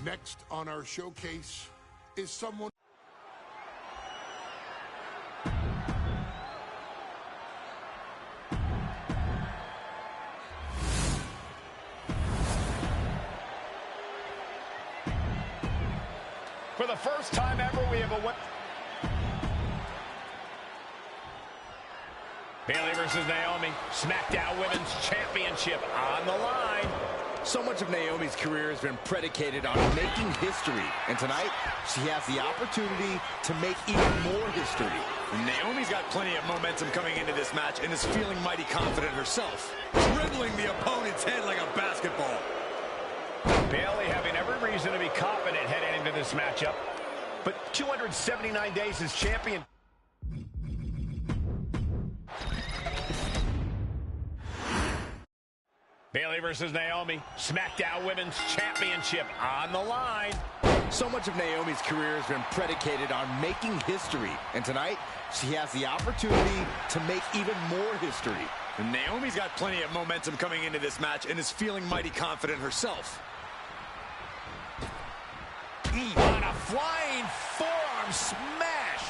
Next on our showcase is someone... For the first time ever, we have a win. Bayley versus Naomi, SmackDown Women's Championship on the line. So much of Naomi's career has been predicated on making history. And tonight, she has the opportunity to make even more history. Naomi's got plenty of momentum coming into this match and is feeling mighty confident herself. Dribbling the opponent's head like a basketball. Bayley having every reason to be confident heading into this matchup. But 279 days as champion. Bayley versus Naomi, SmackDown Women's Championship on the line. So much of Naomi's career has been predicated on making history. And tonight, she has the opportunity to make even more history. And Naomi's got plenty of momentum coming into this match and is feeling mighty confident herself. On a flying forearm smash.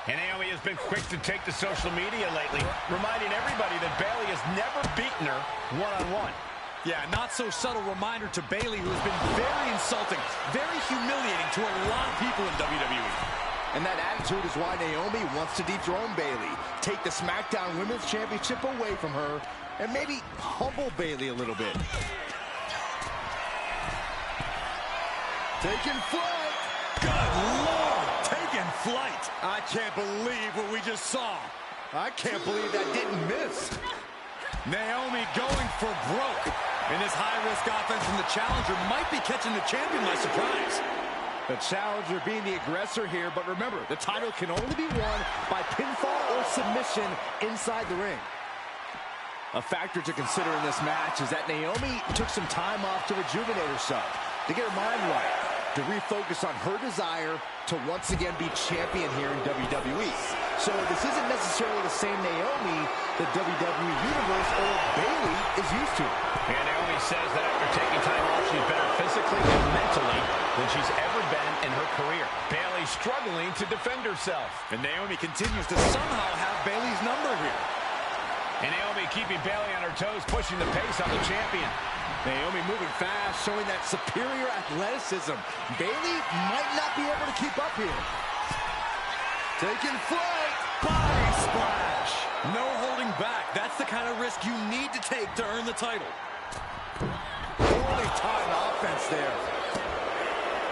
And Naomi has been quick to take to social media lately, reminding everybody that Bayley has never beaten her one-on-one. Yeah, not so subtle reminder to Bayley, who has been very insulting, very humiliating to a lot of people in WWE. And that attitude is why Naomi wants to dethrone Bayley, take the SmackDown Women's Championship away from her, and maybe humble Bayley a little bit. Taking flight. Good Lord, taking flight. I can't believe what we just saw. I can't believe that didn't miss. Naomi going for broke. And this high-risk offense from the challenger might be catching the champion by surprise. The challenger being the aggressor here, but remember, the title can only be won by pinfall or submission inside the ring. A factor to consider in this match is that Naomi took some time off to rejuvenate herself, to get her mind right, to refocus on her desire to once again be champion here in WWE. So this isn't necessarily the same Naomi the WWE Universe or Bayley is used to. And Naomi says that after taking time off, she's better physically and mentally than she's ever been in her career. Bayley struggling to defend herself. And Naomi continues to somehow have Bayley's number here. And Naomi keeping Bayley on her toes, pushing the pace on the champion. Naomi moving fast, showing that superior athleticism. Bayley might not be able to keep up here. Taking flight. Body splash. No holding back. That's the kind of risk you need to take to earn the title. Poorly timed offense there.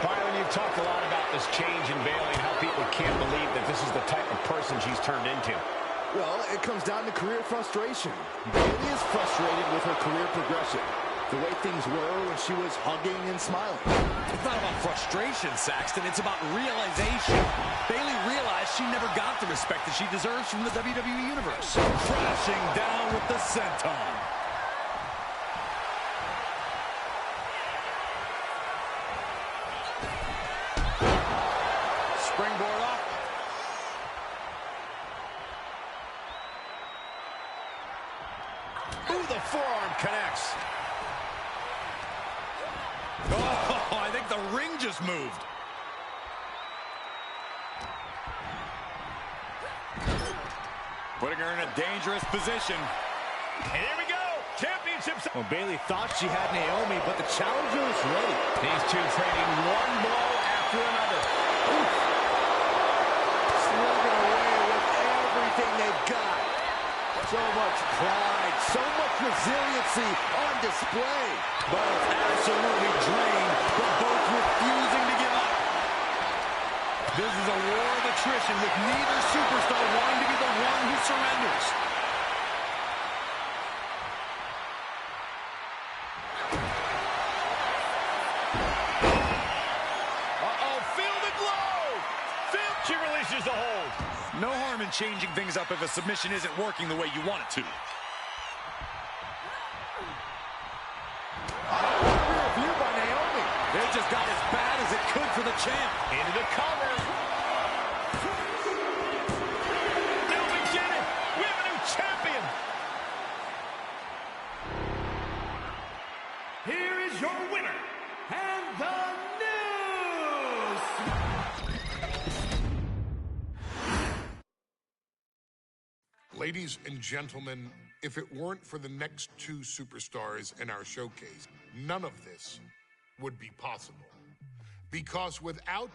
Byron, you've talked a lot about this change in Bayley and how people can't believe that this is the type of person she's turned into. Well, it comes down to career frustration. Bayley is frustrated with her career progression. The way things were when she was hugging and smiling. It's not about frustration, Saxton. It's about realization. Bayley realized she never got the respect that she deserves from the WWE Universe. Crashing down with the senton. Springboard up. Ooh, the forearm connects. Oh, I think the ring just moved. Putting her in a dangerous position. And here we go. Championships. Well, Bayley thought she had Naomi, but the challenger is ready. These two trading one blow after another. Oof. Slugging away with everything they've got. So much pride, so much resiliency on display. Both absolutely drained, but both refusing to give up. This is a war of attrition with neither superstar wanting to be the one who surrenders. Uh-oh, feel the glow! She releases the hold. No harm in changing things up if a submission isn't working the way you want it to. Rear view by Naomi. It just got as bad as it could for the champ. Into the cover. Naomi did it! We have a new champion! Here is your winner, and Ladies and gentlemen, if it weren't for the next two superstars in our showcase, none of this would be possible. Because without...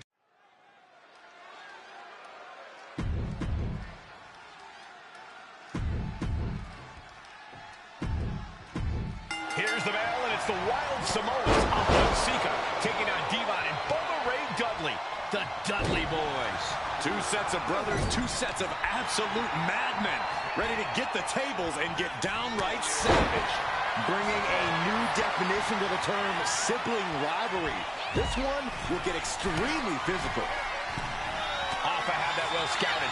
Here's the bell, and it's the Wild Samoans, Alpha and Sika, taking on Devon and Bubba Ray Dudley, the Dudley Boys. Two sets of brothers, two sets of absolute madmen, ready to get the tables and get downright savage. Bringing a new definition to the term sibling rivalry. This one will get extremely physical. Alpha had that well scouted.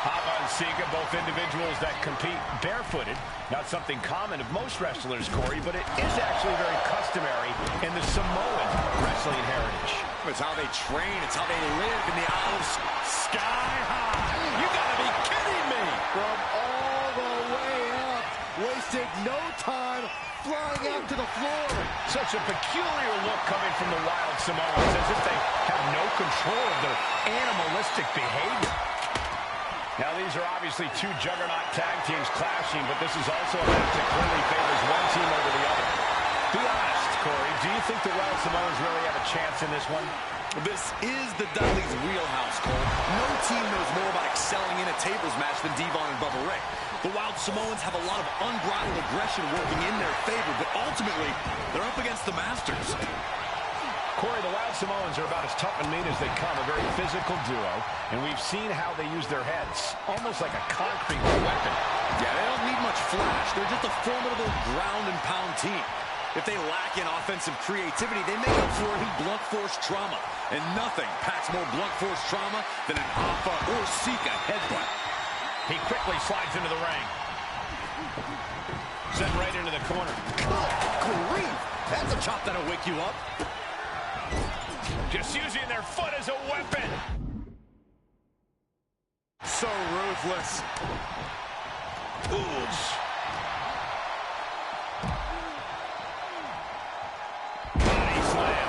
Alpha and Sika, both individuals that compete barefooted. Not something common of most wrestlers, Corey, but it is actually very customary in the Samoan wrestling heritage. It's how they train. It's how they live in the Isles sky high. You gotta be kidding me. From all the way up, wasted no time flying out to the floor. Such a peculiar look coming from the Wild Samoans, as if they have no control of their animalistic behavior. Now, these are obviously two juggernaut tag teams clashing, but this is also a match that clearly favors one team over the other. Be honest, Corey, do you think the Wild Samoans really have a chance in this one? This is the Dudley's wheelhouse, Cole. No team knows more about excelling in a tables match than Devon and Bubba Ray. The Wild Samoans have a lot of unbridled aggression working in their favor, but ultimately, they're up against the Masters. Corey, the Wild Samoans are about as tough and mean as they come, a very physical duo, and we've seen how they use their heads, almost like a concrete weapon. Yeah, they don't need much flash. They're just a formidable ground and pound team. If they lack in offensive creativity, they make up for it in blunt force trauma. And nothing packs more blunt force trauma than an Alpha or Sika headbutt. He quickly slides into the ring. Sent right into the corner. Good grief! That's a chop that'll wake you up. Just using their foot as a weapon. So ruthless. Ooh. Body slam.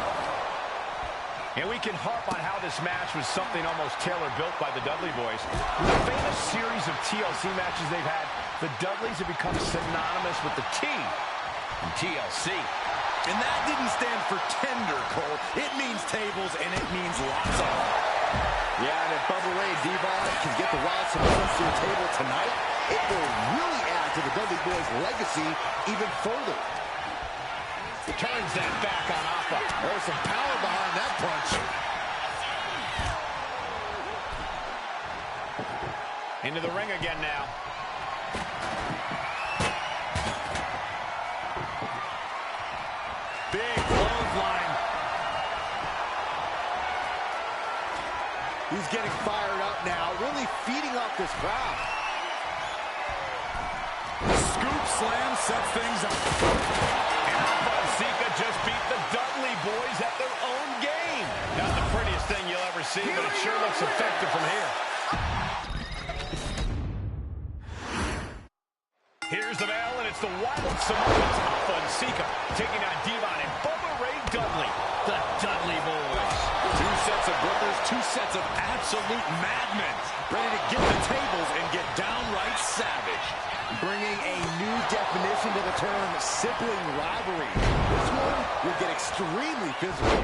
And we can harp on how this match was something almost tailor-built by the Dudley Boys. With the famous series of TLC matches they've had, the Dudleys have become synonymous with the T in TLC. And that didn't stand for tender, Cole. It means tables, and it means lots of them. Yeah, and if Bubba Ray and Devon can get the Wild Samoans to the table tonight, it will really add to the Dudley Boys' legacy even further. Turns that back on Alpha. There's some power behind that punch. Into the ring again now. Big clothesline. He's getting fired up now, really feeding off this crowd. Scoop slam sets things up. And Alpha and Sika just beat the Dudley Boys at their own game. Not the prettiest thing you'll ever see, but it sure looks effective from here. Here's the bell, and it's the Wild Samoans, Alpha and Sika, taking on Devon and Bubba Ray Dudley, the Dudley Boys. Two sets of brothers, two sets of absolute madmen, ready to get the tables and get downright savage. Bringing a new definition to the term sibling rivalry. This one will get extremely physical.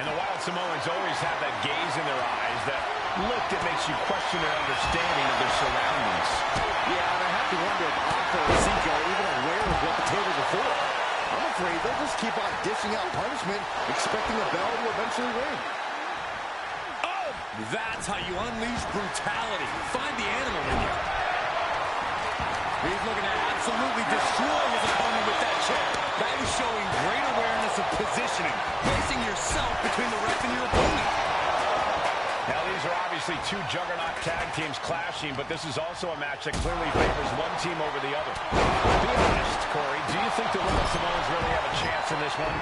And the Wild Samoans always have that gaze in their eyes, that look that makes you question their understanding of their surroundings. Yeah, and I have to wonder if Alpha and Sika are even aware of what the tables are for. I'm afraid they'll just keep on dishing out punishment, expecting the bell to eventually ring. Oh, that's how you unleash brutality. Find the animal in you. He's looking to absolutely destroy his opponent with that chair. That is showing great awareness of positioning, placing yourself between the ref and your opponent. Now, these are obviously two juggernaut tag teams clashing, but this is also a match that clearly favors one team over the other. Be honest, Corey, do you think the Wild Samoans really have a chance in this one?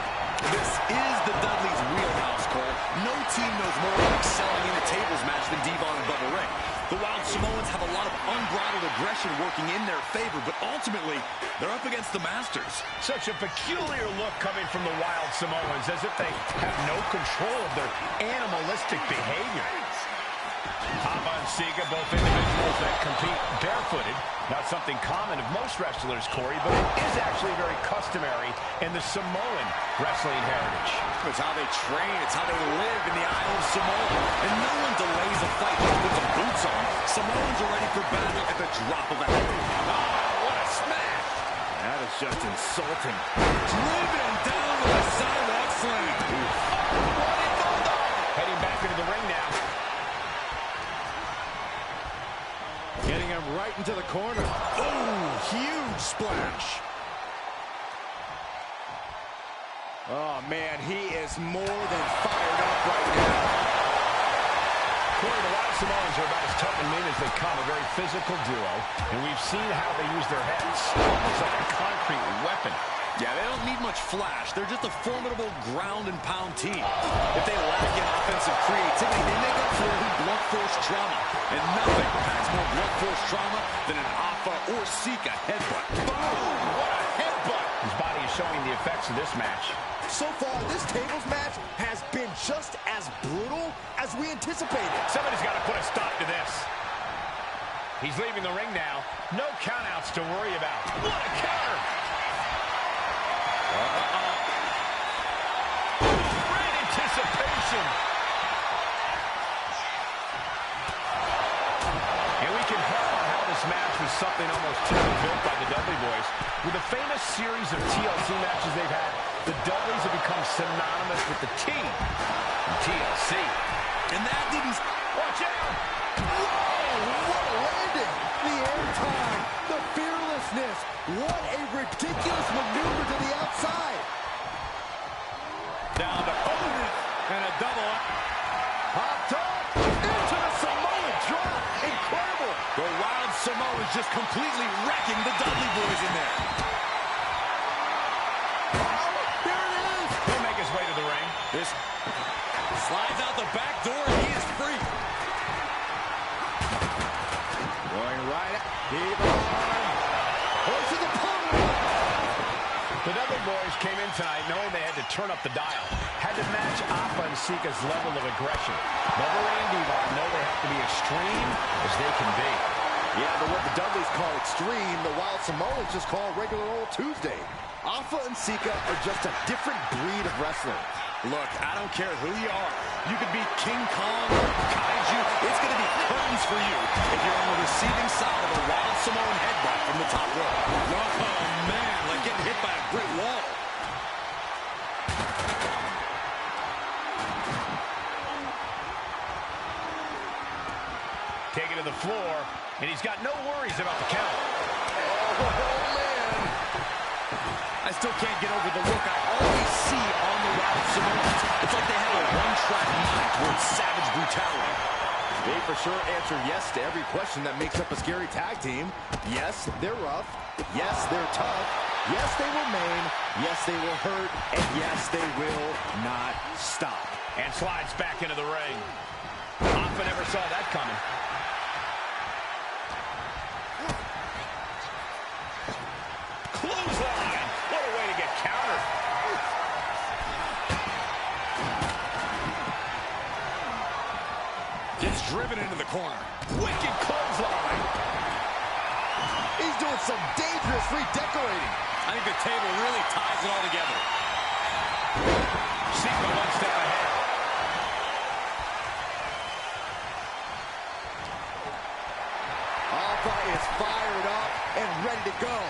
This is the Dudley's wheelhouse, Cole. No team knows more about excelling in a tables match than Devon and Bubba Ray. The Wild Samoans have a lot of unbridled aggression working in their favor, but ultimately, they're up against the Masters. Such a peculiar look coming from the Wild Samoans, as if they have no control of their animalistic behavior. Alpha and and Sika, both individuals that compete barefooted. Not something common of most wrestlers, Corey, but it is actually very customary in the Samoan wrestling heritage. It's how they train. It's how they live in the Isle of Samoa. And no one delays a fight just with the boots on. Samoans are ready for battle at the drop of a hat. Oh, what a smash! That is just insulting. Driven down with a sidewalk slam. Heading back into the ring now. Getting him right into the corner. Oh, huge splash. Oh, man, he is more than fired up right now. Corey, the Wild Samoans are about as tough and mean as they come, a very physical duo, and we've seen how they use their heads. It's like a concrete weapon. Yeah, they don't need much flash. They're just a formidable ground and pound team. If they lack in offensive creativity, they make up for it in blunt force trauma. And nothing packs more blunt force trauma than an Alpha or Sika headbutt. Boom! What a headbutt! His body is showing the effects of this match. So far, this tables match has been just as brutal as we anticipated. Somebody's got to put a stop to this. He's leaving the ring now. No countouts to worry about. What a counter! Great anticipation. And we can harp on how this match was something almost built by the Dudley Boys. With a famous series of TLC matches they've had, the Dudleys have become synonymous with the T in TLC. And that didn't... Watch out! Whoa, what a landing! The airtime, the fearlessness. What a ridiculous maneuver to the outside. Down to opponent. And a double. Hot top into the Samoan drop. Incredible. The Wild Samoans just completely wrecking the Dudley Boys in there. There it is. He'll make his way to the ring. This slides out the back door, and he is free. Going right at Horse of the pole. The Dudley Boys came in tonight knowing they had to turn up the dial. Had to match Alpha and Sika's level of aggression. Bubba Ray and Devon know they have to be extreme as they can be. Yeah, but what the Dudleys call extreme, the Wild Samoans just call regular old Tuesday. Alpha and Sika are just a different breed of wrestler. Look, I don't care who you are. You could be King Kong or Kaiju. It's going to be curtains for you if you're on the receiving side of a Wild Samoan headbutt from the top rope. Oh, man, like getting hit by a brick wall. Taken to the floor, and he's got no worries about the count. Oh, man. I still can't get over the look I always see on the Wild Samoans. It's like they have a one-track mind towards savage brutality. They for sure answer yes to every question that makes up a scary tag team. Yes, they're rough. Yes, they're tough. Yes, they will maim. Yes, they will hurt. And yes, they will not stop. And slides back into the ring. Alpha never saw that coming. Clothesline! What a way to get countered. Gets driven into the corner. Wicked clothesline. He's doing some dangerous redecorating. I think the table really ties it all together. Sika one step ahead. Alpha is fired up and ready to go.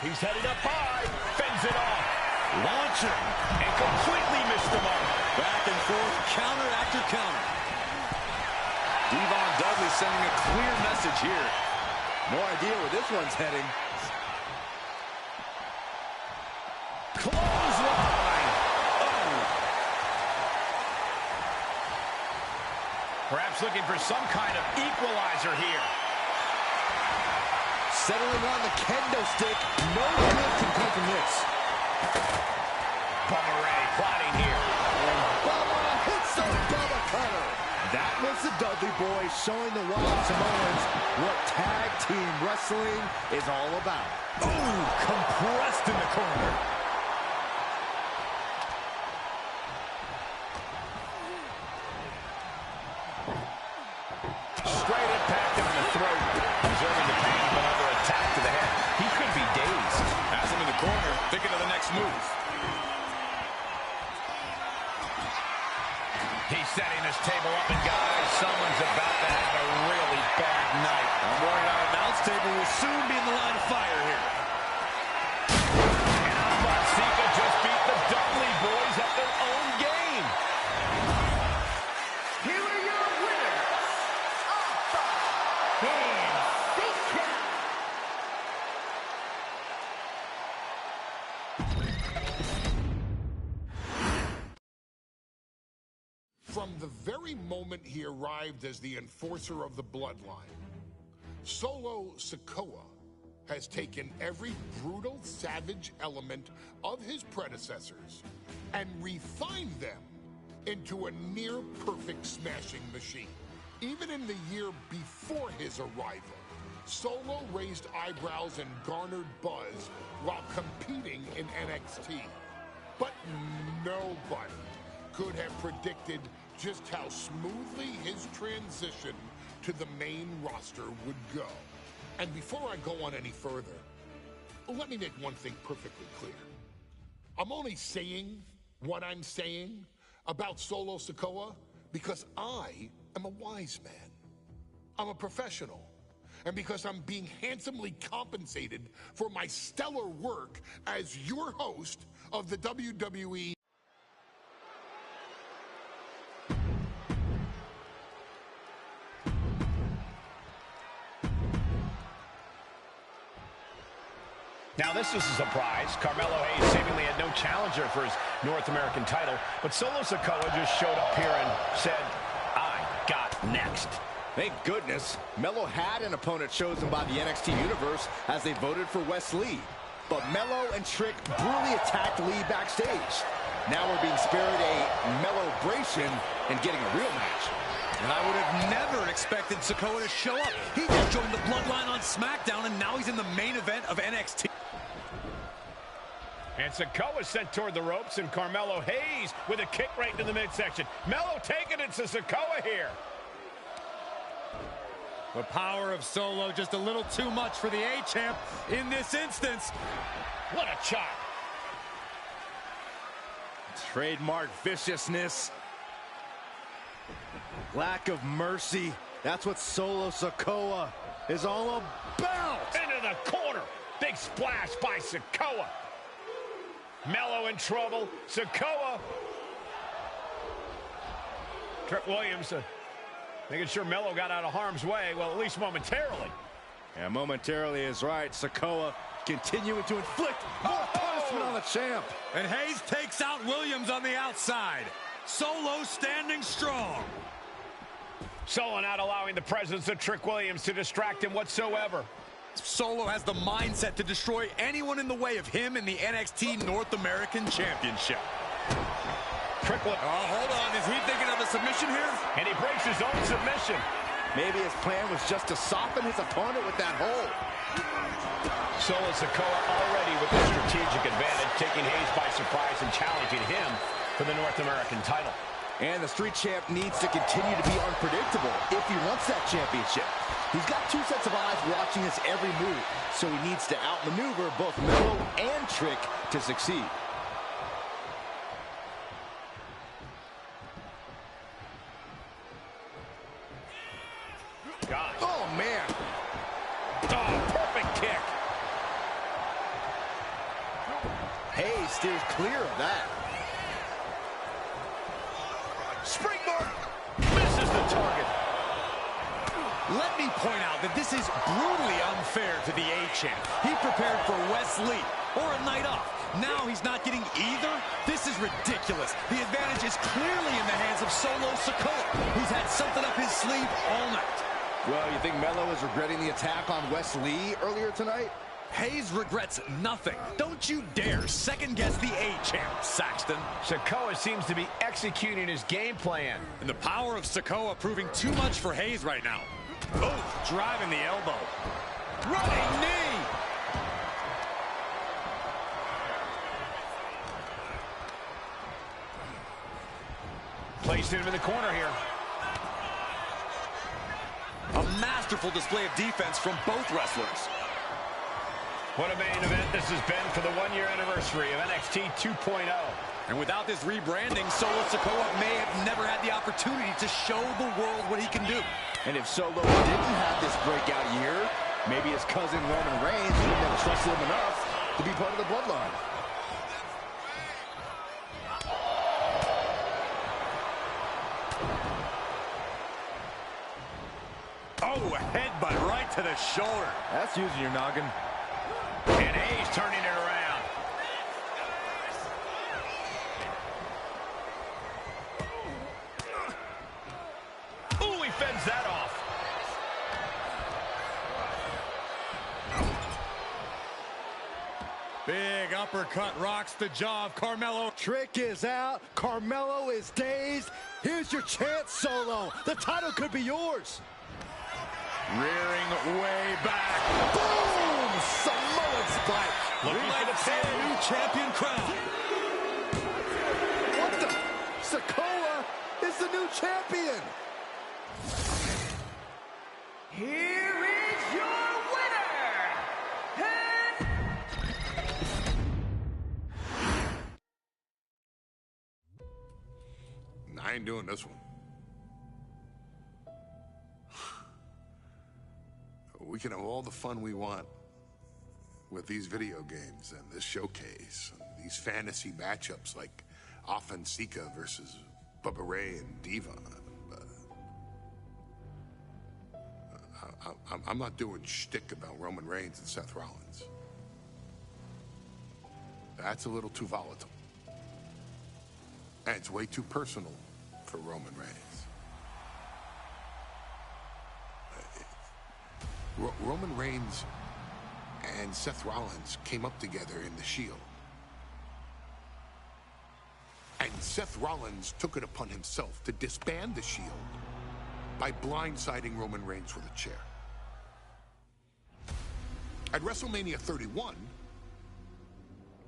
He's headed up high. Fends it off. Launching. And completely missed the mark. Back and forth, counter after counter. Devon Dudley sending a clear message here. No idea where this one's heading. Clothesline. Oh. Perhaps looking for some kind of equalizer here. Settling on the kendo stick. No good can come from this. Bubba Ray plotting here. And Bubba hits the Bubba cutter. That was the Dudley Boys showing the Wild Samoans what tag team wrestling is all about. Oh, compressed in the corner. Straight impact on the throat. Observing the pain, but under attack to the head. He could be dazed. Has him in the corner, thinking of the next move. He's setting this table up, and guys, someone's about to have a really bad night. I'm worried our announce table will soon be in the line of fire here. And Sika just beat the Dudley Boys at their own game. Here are your winners, Alpha and Sika. From the very moment he arrived as the enforcer of the bloodline, Solo Sikoa has taken every brutal, savage element of his predecessors and refined them into a near-perfect smashing machine. Even in the year before his arrival, Solo raised eyebrows and garnered buzz while competing in NXT. But nobody could have predicted just how smoothly his transition to the main roster would go. And before I go on any further, let me make one thing perfectly clear. I'm only saying what I'm saying about Solo Sikoa because I am a wise man. I'm a professional. And because I'm being handsomely compensated for my stellar work as your host of the WWE. Now, this is a surprise. Carmelo Hayes seemingly had no challenger for his North American title, but Solo Sikoa just showed up here and said, I got next. Thank goodness. Melo had an opponent chosen by the NXT Universe as they voted for Wes Lee. But Melo and Trick brutally attacked Lee backstage. Now we're being spared a Melo-bration and getting a real match. And I would have never expected Sikoa to show up. He just joined the Bloodline on SmackDown, and now he's in the main event of NXT. And Sikoa sent toward the ropes, and Carmelo Hayes with a kick right into the midsection. Melo taking it to Sikoa here. The power of Solo just a little too much for the A-Champ in this instance. What a chop. Trademark viciousness. Lack of mercy. That's what Solo Sikoa is all about. Into the corner. Big splash by Sikoa. Melo in trouble. Sikoa. Trick Williams making sure Melo got out of harm's way. Well, at least momentarily. Yeah, momentarily is right. Sikoa continuing to inflict more punishment on the champ. And Hayes takes out Williams on the outside. Solo standing strong. Solo not allowing the presence of Trick Williams to distract him whatsoever. Solo has the mindset to destroy anyone in the way of him in the NXT North American Championship. Hold on, is he thinking of a submission here? And he breaks his own submission. Maybe his plan was just to soften his opponent with that hold. Solo Sikoa already with the strategic advantage, taking Hayes by surprise and challenging him for the North American title. And the Street Champ needs to continue to be unpredictable if he wants that championship. He's got two sets of eyes watching his every move, so he needs to outmaneuver both Melo and Trick to succeed. God. Oh, man. Oh, perfect kick. Hayes steers clear of that. Springboard. Misses the target. Let me point out that this is brutally unfair to the A-Champ. He prepared for Wes Lee or a night off. Now he's not getting either. This is ridiculous. The advantage is clearly in the hands of Solo Sikoa, who's had something up his sleeve all night. Well, you think Melo is regretting the attack on Wes Lee earlier tonight? Hayes regrets nothing. Don't you dare second-guess the A-Champ, Saxton. Sikoa seems to be executing his game plan. And the power of Sikoa proving too much for Hayes right now. Oh, driving the elbow. Running knee. Placed him in the corner here. masterful display of defense from both wrestlers. What a main event this has been for the one-year anniversary of NXT 2.0. And without this rebranding, Solo Sikoa may have never had the opportunity to show the world what he can do. And if Solo didn't have this breakout year, maybe his cousin Roman Reigns would have never trusted him enough to be part of the bloodline. Oh, headbutt right to the shoulder. That's using your noggin. And he's turning it around. Ooh, he fends that off. Big uppercut rocks the jaw of Carmelo. Trick is out. Carmelo is dazed. Here's your chance, Solo. The title could be yours. Rearing way back. Boom! Samoan spike. We might have seen a new champion crown. What the? Sikoa is the new champion. Here is your winner, I ain't doing this one. We can have all the fun we want with these video games and this showcase and these fantasy matchups like Offensica versus Bubba Ray and Diva. I'm not doing shtick about Roman Reigns and Seth Rollins. That's a little too volatile. And it's way too personal for Roman Reigns. Roman Reigns and Seth Rollins came up together in the Shield. And Seth Rollins took it upon himself to disband the Shield by blindsiding Roman Reigns with a chair. At WrestleMania 31,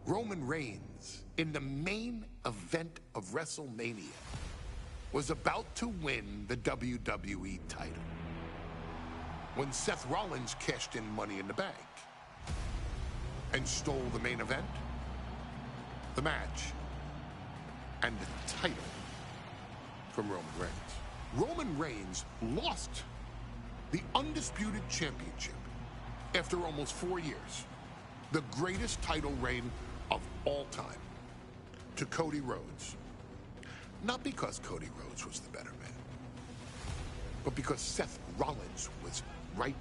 Roman Reigns, in the main event of WrestleMania, was about to win the WWE title when Seth Rollins cashed in Money in the Bank and stole the main event, the match, and the title from Roman Reigns. Roman Reigns lost the undisputed championship after almost 4 years, the greatest title reign of all time, to Cody Rhodes. Not because Cody Rhodes was the better man, but because Seth Rollins was right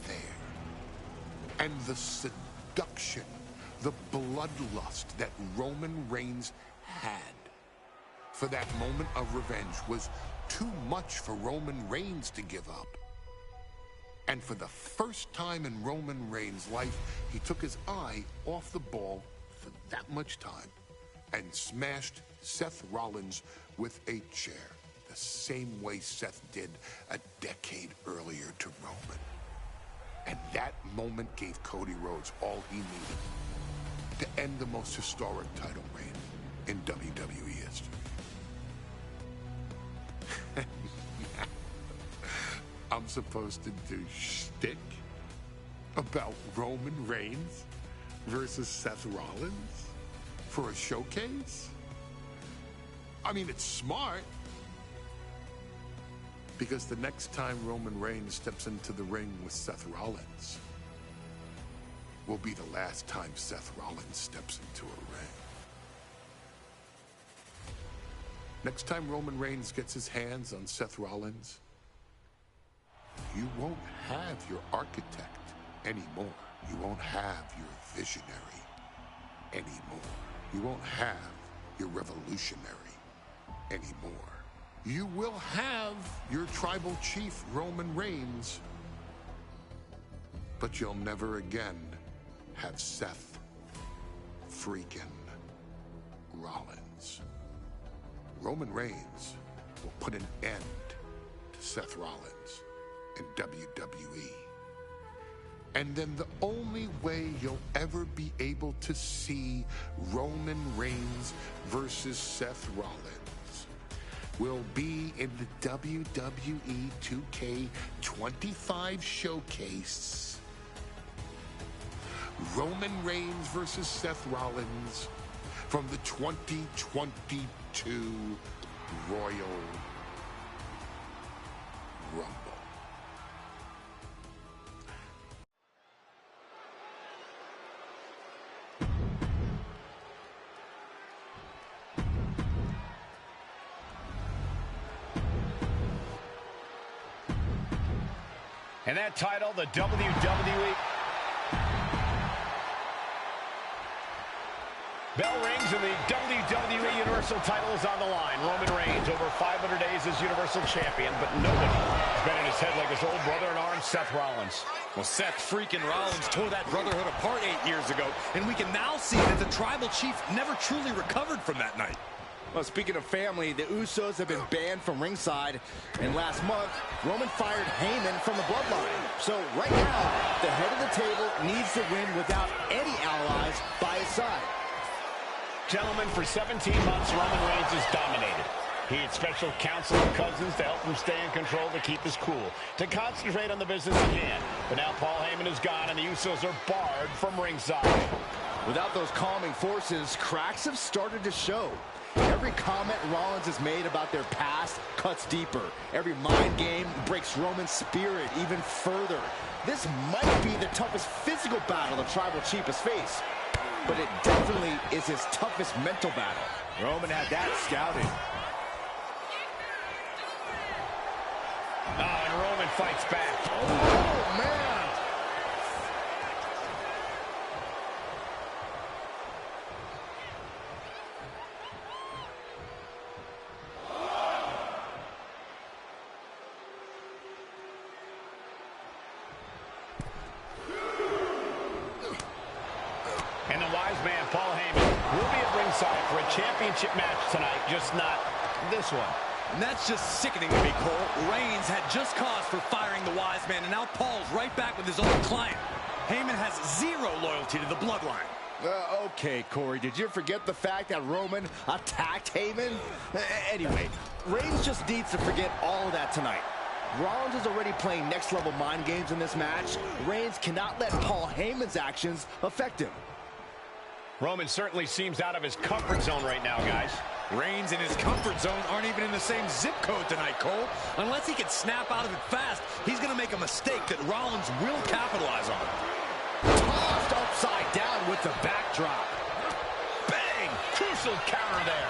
there. And the seduction, the bloodlust that Roman Reigns had for that moment of revenge was too much for Roman Reigns to give up. And for the first time in Roman Reigns' life, he took his eye off the ball for that much time and smashed Seth Rollins with a chair, the same way Seth did a decade earlier to Roman. And that moment gave Cody Rhodes all he needed to end the most historic title reign in WWE history. I'm supposed to do shtick about Roman Reigns versus Seth Rollins for a showcase? I mean, it's smart, because the next time Roman Reigns steps into the ring with Seth Rollins will be the last time Seth Rollins steps into a ring. Next time Roman Reigns gets his hands on Seth Rollins, you won't have your architect anymore. You won't have your visionary anymore. You won't have your revolutionary anymore. You will have your tribal chief, Roman Reigns, but you'll never again have Seth freaking Rollins. Roman Reigns will put an end to Seth Rollins in WWE. And then the only way you'll ever be able to see Roman Reigns versus Seth Rollins will be in the WWE 2K25 showcase. Roman Reigns versus Seth Rollins from the 2022 Royal Rumble. And that title, the WWE. Bell rings and the WWE Universal title is on the line. Roman Reigns over 500 days as Universal Champion, but nobody has been in his head like his old brother in arms, Seth Rollins. Well, Seth freaking Rollins tore that brotherhood apart 8 years ago, and we can now see that the Tribal Chief never truly recovered from that night. Well, speaking of family, the Usos have been banned from ringside, and last month, Roman fired Heyman from the Bloodline. So right now, the head of the table needs to win without any allies by his side. Gentlemen, for 17 months, Roman Reigns has dominated. He had special counsel and cousins to help him stay in control, to keep his cool, to concentrate on the business at hand. But now Paul Heyman is gone, and the Usos are barred from ringside. Without those calming forces, cracks have started to show. Every comment Rollins has made about their past cuts deeper. Every mind game breaks Roman's spirit even further. This might be the toughest physical battle the Tribal Chief has faced, but it definitely is his toughest mental battle. Roman had that scouted. And Roman fights back. Oh, man! And the wise man, Paul Heyman, will be at ringside for a championship match tonight, just not this one. And that's just sickening to me, Cole. Reigns had just cause for firing the wise man, and now Paul's right back with his old client. Heyman has zero loyalty to the Bloodline. Okay, Corey, did you forget the fact that Roman attacked Heyman? Anyway, Reigns just needs to forget all of that tonight. Rollins is already playing next-level mind games in this match. Reigns cannot let Paul Heyman's actions affect him. Roman certainly seems out of his comfort zone right now, guys. Reigns and his comfort zone aren't even in the same zip code tonight, Cole. Unless he can snap out of it fast, he's going to make a mistake that Rollins will capitalize on. Tossed upside down with the backdrop. Bang! Crucial counter there.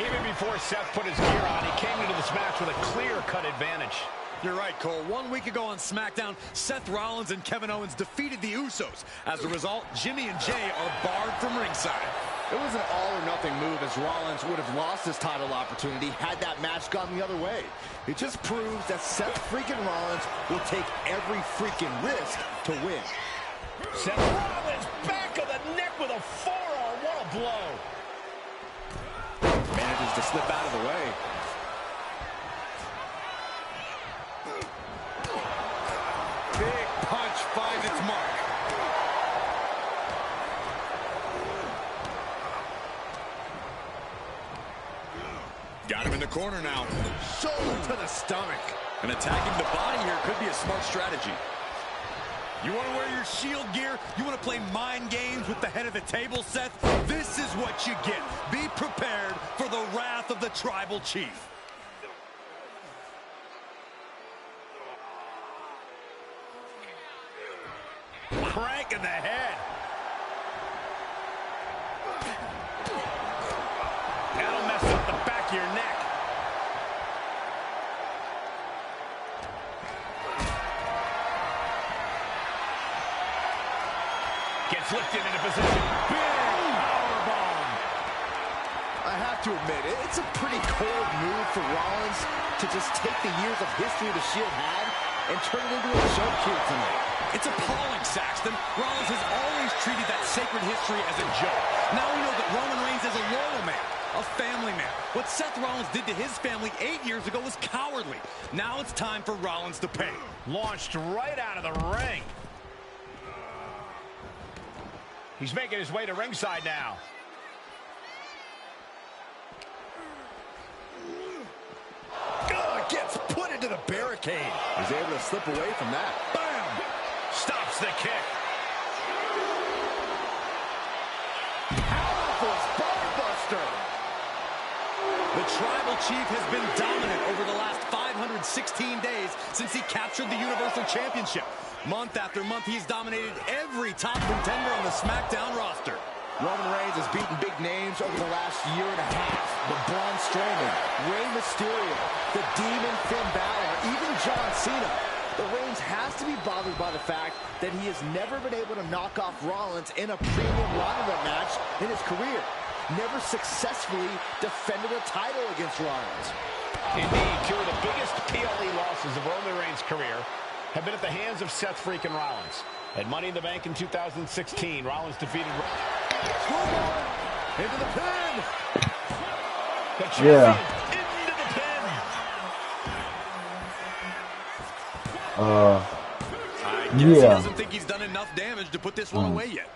Even before Seth put his gear on, he came into this match with a clear-cut advantage. You're right, Cole. 1 week ago on SmackDown, Seth Rollins and Kevin Owens defeated the Usos. As a result, Jimmy and Jay are barred from ringside. It was an all-or-nothing move, as Rollins would have lost his title opportunity had that match gone the other way. It just proves that Seth freaking Rollins will take every freaking risk to win. Seth Rollins back of the neck with a forearm. What a blow. Manages to slip out of the way. Big punch finds its mark. Got him in the corner now. Shoulder to the stomach. And attacking the body here could be a smart strategy. You want to wear your Shield gear? You want to play mind games with the head of the table, Seth? This is what you get. Be prepared for the wrath of the Tribal Chief. Crank in the head. That'll mess up the back of your neck. Gets lifted into position. Big powerbomb. I have to admit, it's a pretty cold move for Rollins to just take the years of history the Shield had and turn it into a joke here tonight. It's appalling, Saxton. Rollins has always treated that sacred history as a joke. Now we know that Roman Reigns is a loyal man, a family man. What Seth Rollins did to his family 8 years ago was cowardly. Now it's time for Rollins to pay. Launched right out of the ring. He's making his way to ringside now. into the barricade. He's able to slip away from that. Bam! Stops the kick. Powerful spine-buster. The Tribal Chief has been dominant over the last 516 days since he captured the Universal Championship. Month after month, he's dominated every top contender on the SmackDown roster. Roman Reigns has beaten big names over the last year and a half. But Braun Strowman, Rey Mysterio, the Demon Finn Balor, even John Cena. But Reigns has to be bothered by the fact that he has never been able to knock off Rollins in a premium live event match in his career. Never successfully defended a title against Rollins. Indeed, two of the biggest PLE losses of Roman Reigns' career have been at the hands of Seth freaking Rollins. At Money in the Bank in 2016, Rollins defeated... Into the pin! The champion into the pin! I guess he doesn't think he's done enough damage to put this one away yet.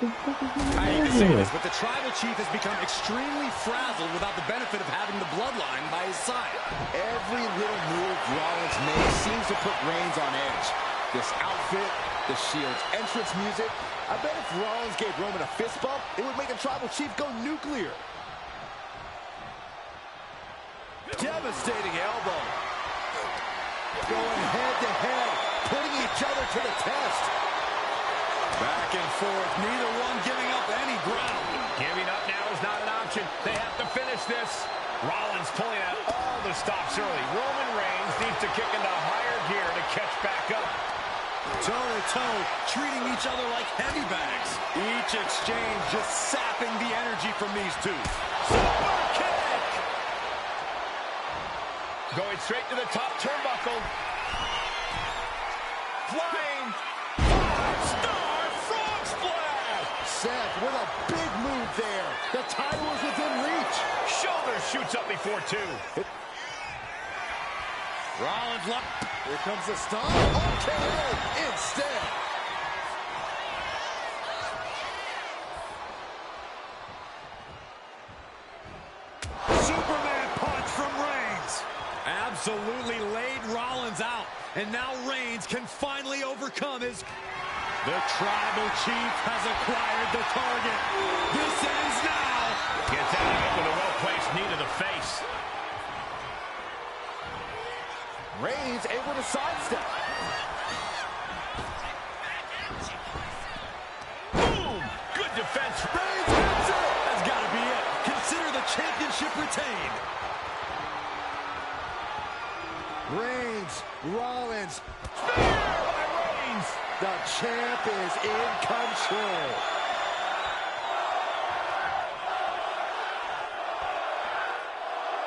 I hate to say this, but the Tribal Chief has become extremely frazzled without the benefit of having the bloodline by his side. Every little move Rollins makes seems to put Reigns on edge. This outfit, the Shield's entrance music. I bet if Rollins gave Roman a fist bump, it would make the Tribal Chief go nuclear. Devastating elbow. Going head to head, putting each other to the test. Back and forth, neither one giving up any ground. Giving up now is not an option. They have to finish this. Rollins pulling out all the stops early. Roman Reigns needs to kick into higher gear to catch back up. Toe-to-toe, treating each other like heavy bags. Each exchange just sapping the energy from these two. Super kick! Going straight to the top turnbuckle. Flying five-star frog splash! Seth with a big move there. The title is within reach. Shoulder shoots up before two. Rollins lock. Here comes the stomp. Okay, instead. Superman punch from Reigns. Absolutely laid Rollins out. And now Reigns can finally overcome his... The Tribal Chief has acquired the target. This ends now. Gets out of it with a well-placed knee to the face. Reigns able to sidestep. Boom! Good defense. Reigns wins it. That's got to be it. Consider the championship retained. Reigns, Rollins. Spear by Reigns. The champ is in control.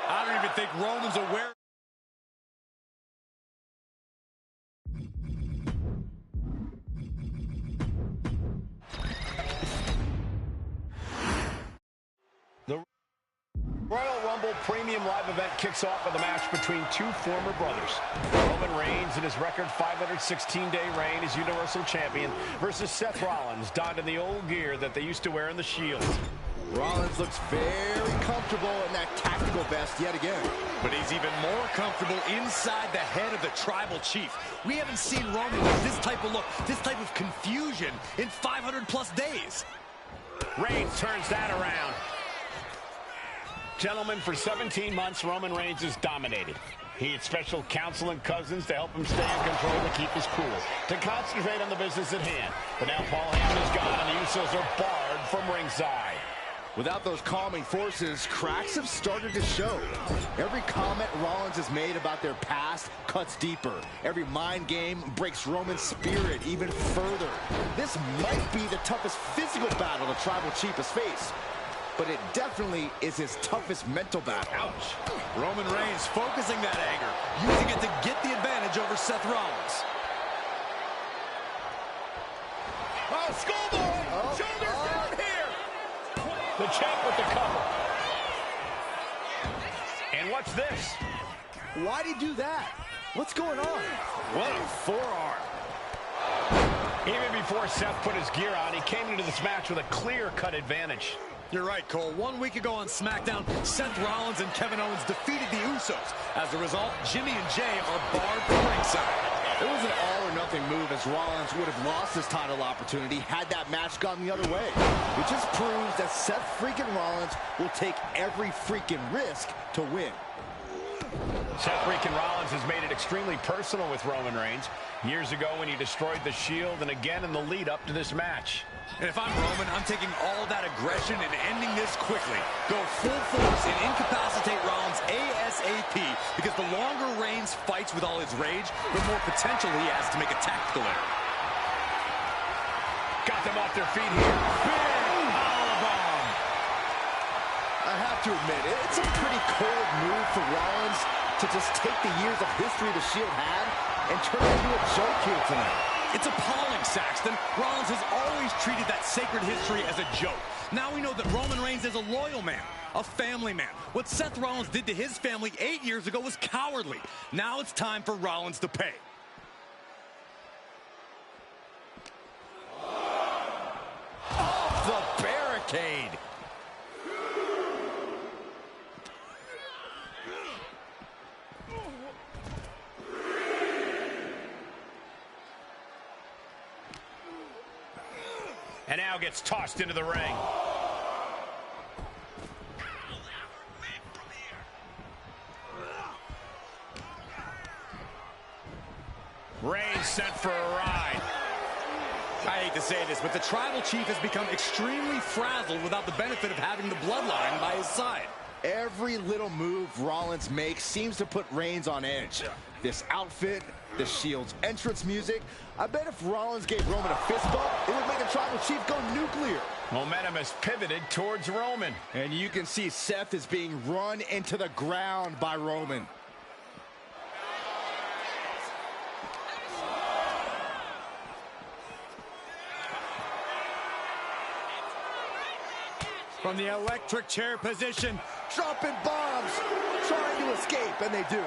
I don't even think Roman's aware. The Royal Rumble Premium Live event kicks off with a match between two former brothers. Roman Reigns in his record 516-day reign as Universal Champion versus Seth Rollins, donned in the old gear that they used to wear in the Shield. Rollins looks very comfortable in that tactical vest yet again. But he's even more comfortable inside the head of the Tribal Chief. We haven't seen Roman with this type of look, this type of confusion in 500-plus days. Reigns turns that around. Gentlemen, for 17 months, Roman Reigns has dominated. He had special counsel and cousins to help him stay in control to keep his cool, to concentrate on the business at hand. But now Paul Heyman is gone, and the Usos are barred from ringside. Without those calming forces, cracks have started to show. Every comment Rollins has made about their past cuts deeper. Every mind game breaks Roman's spirit even further. This might be the toughest physical battle the Tribal Chief has faced, but it definitely is his toughest mental battle. Ouch. Roman Reigns focusing that anger, using it to get the advantage over Seth Rollins. Oh, schoolboy! Shoulders down here! The champ with the cover. And what's this? Why'd he do that? What's going on? What a forearm. Even before Seth put his gear on, he came into this match with a clear-cut advantage. You're right, Cole. 1 week ago on SmackDown, Seth Rollins and Kevin Owens defeated the Usos. As a result, Jimmy and Jay are barred from ringside. It was an all-or-nothing move, as Rollins would have lost his title opportunity had that match gone the other way. It just proves that Seth freaking Rollins will take every freaking risk to win. Seth freaking Rollins has made it extremely personal with Roman Reigns. Years ago when he destroyed the Shield, and again in the lead up to this match. And if I'm Roman, I'm taking all that aggression and ending this quickly. Go full force and incapacitate Rollins ASAP, because the longer Reigns fights with all his rage, the more potential he has to make a tactical error. Got them off their feet here. Big powerbomb. I have to admit, it's a pretty cold move for Rollins to just take the years of history the Shield had and turn it into a joke here tonight. It's appalling, Saxton. Rollins has always treated that sacred history as a joke. Now we know that Roman Reigns is a loyal man, a family man. What Seth Rollins did to his family 8 years ago was cowardly. Now it's time for Rollins to pay. Off the barricade. And now gets tossed into the ring. Reigns sent for a ride. I hate to say this, but the Tribal Chief has become extremely frazzled without the benefit of having the Bloodline by his side. Every little move Rollins makes seems to put Reigns on edge. This outfit, the Shield's entrance music. I bet if Rollins gave Roman a fist bump, it would make the Tribal Chief go nuclear. Momentum has pivoted towards Roman. And you can see Seth is being run into the ground by Roman. From the electric chair position, Dropping bombs, trying to escape, and they do.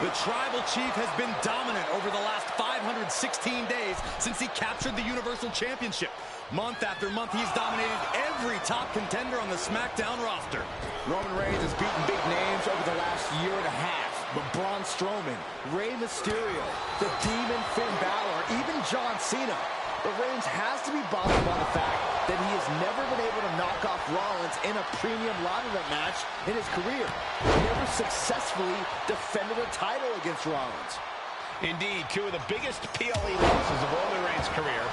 the Tribal Chief has been dominant over the last 516 days since he captured the Universal Championship. Month after month, he's dominated every top contender on the SmackDown roster. Roman Reigns has beaten big names over the last year and a half. But Braun Strowman, Rey Mysterio, the Demon Finn Balor, even John Cena. But Reigns has to be bothered by the fact that he has never been able to knock off Rollins in a premium live event match in his career. He never successfully defended a title against Rollins. Indeed, two of the biggest PLE losses of Roman Reigns' career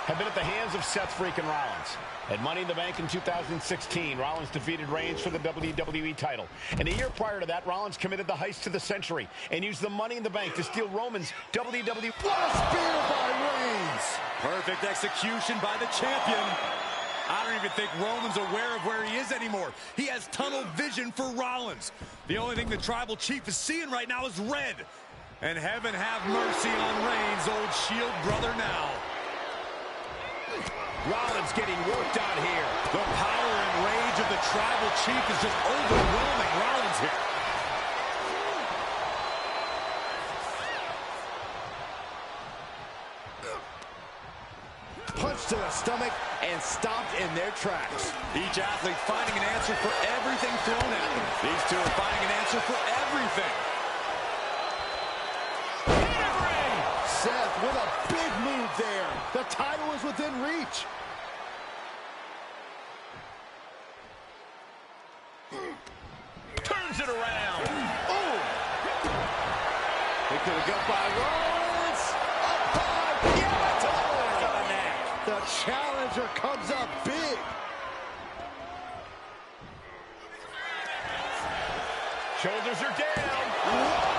have been at the hands of Seth freaking Rollins. At Money in the Bank in 2016, Rollins defeated Reigns for the WWE title. And a year prior to that, Rollins committed the heist to the century and used the Money in the Bank to steal Roman's WWE. What a spear by Reigns! Perfect execution by the champion. I don't even think Roman's aware of where he is anymore. He has tunnel vision for Rollins. The only thing the Tribal Chief is seeing right now is red. And heaven have mercy on Reigns' old Shield brother now. Rollins getting worked on here. The power and rage of the Tribal Chief is just overwhelming Rollins here. Punch to the stomach and stopped in their tracks. Each athlete finding an answer for everything thrown at them. These two are finding an answer for everything. Seth with a big move there. The title is within reach. Turns it around. Oh! They could have got by Rollins. Up high. Yeah, the challenger comes up big. Shoulders are down. Whoa!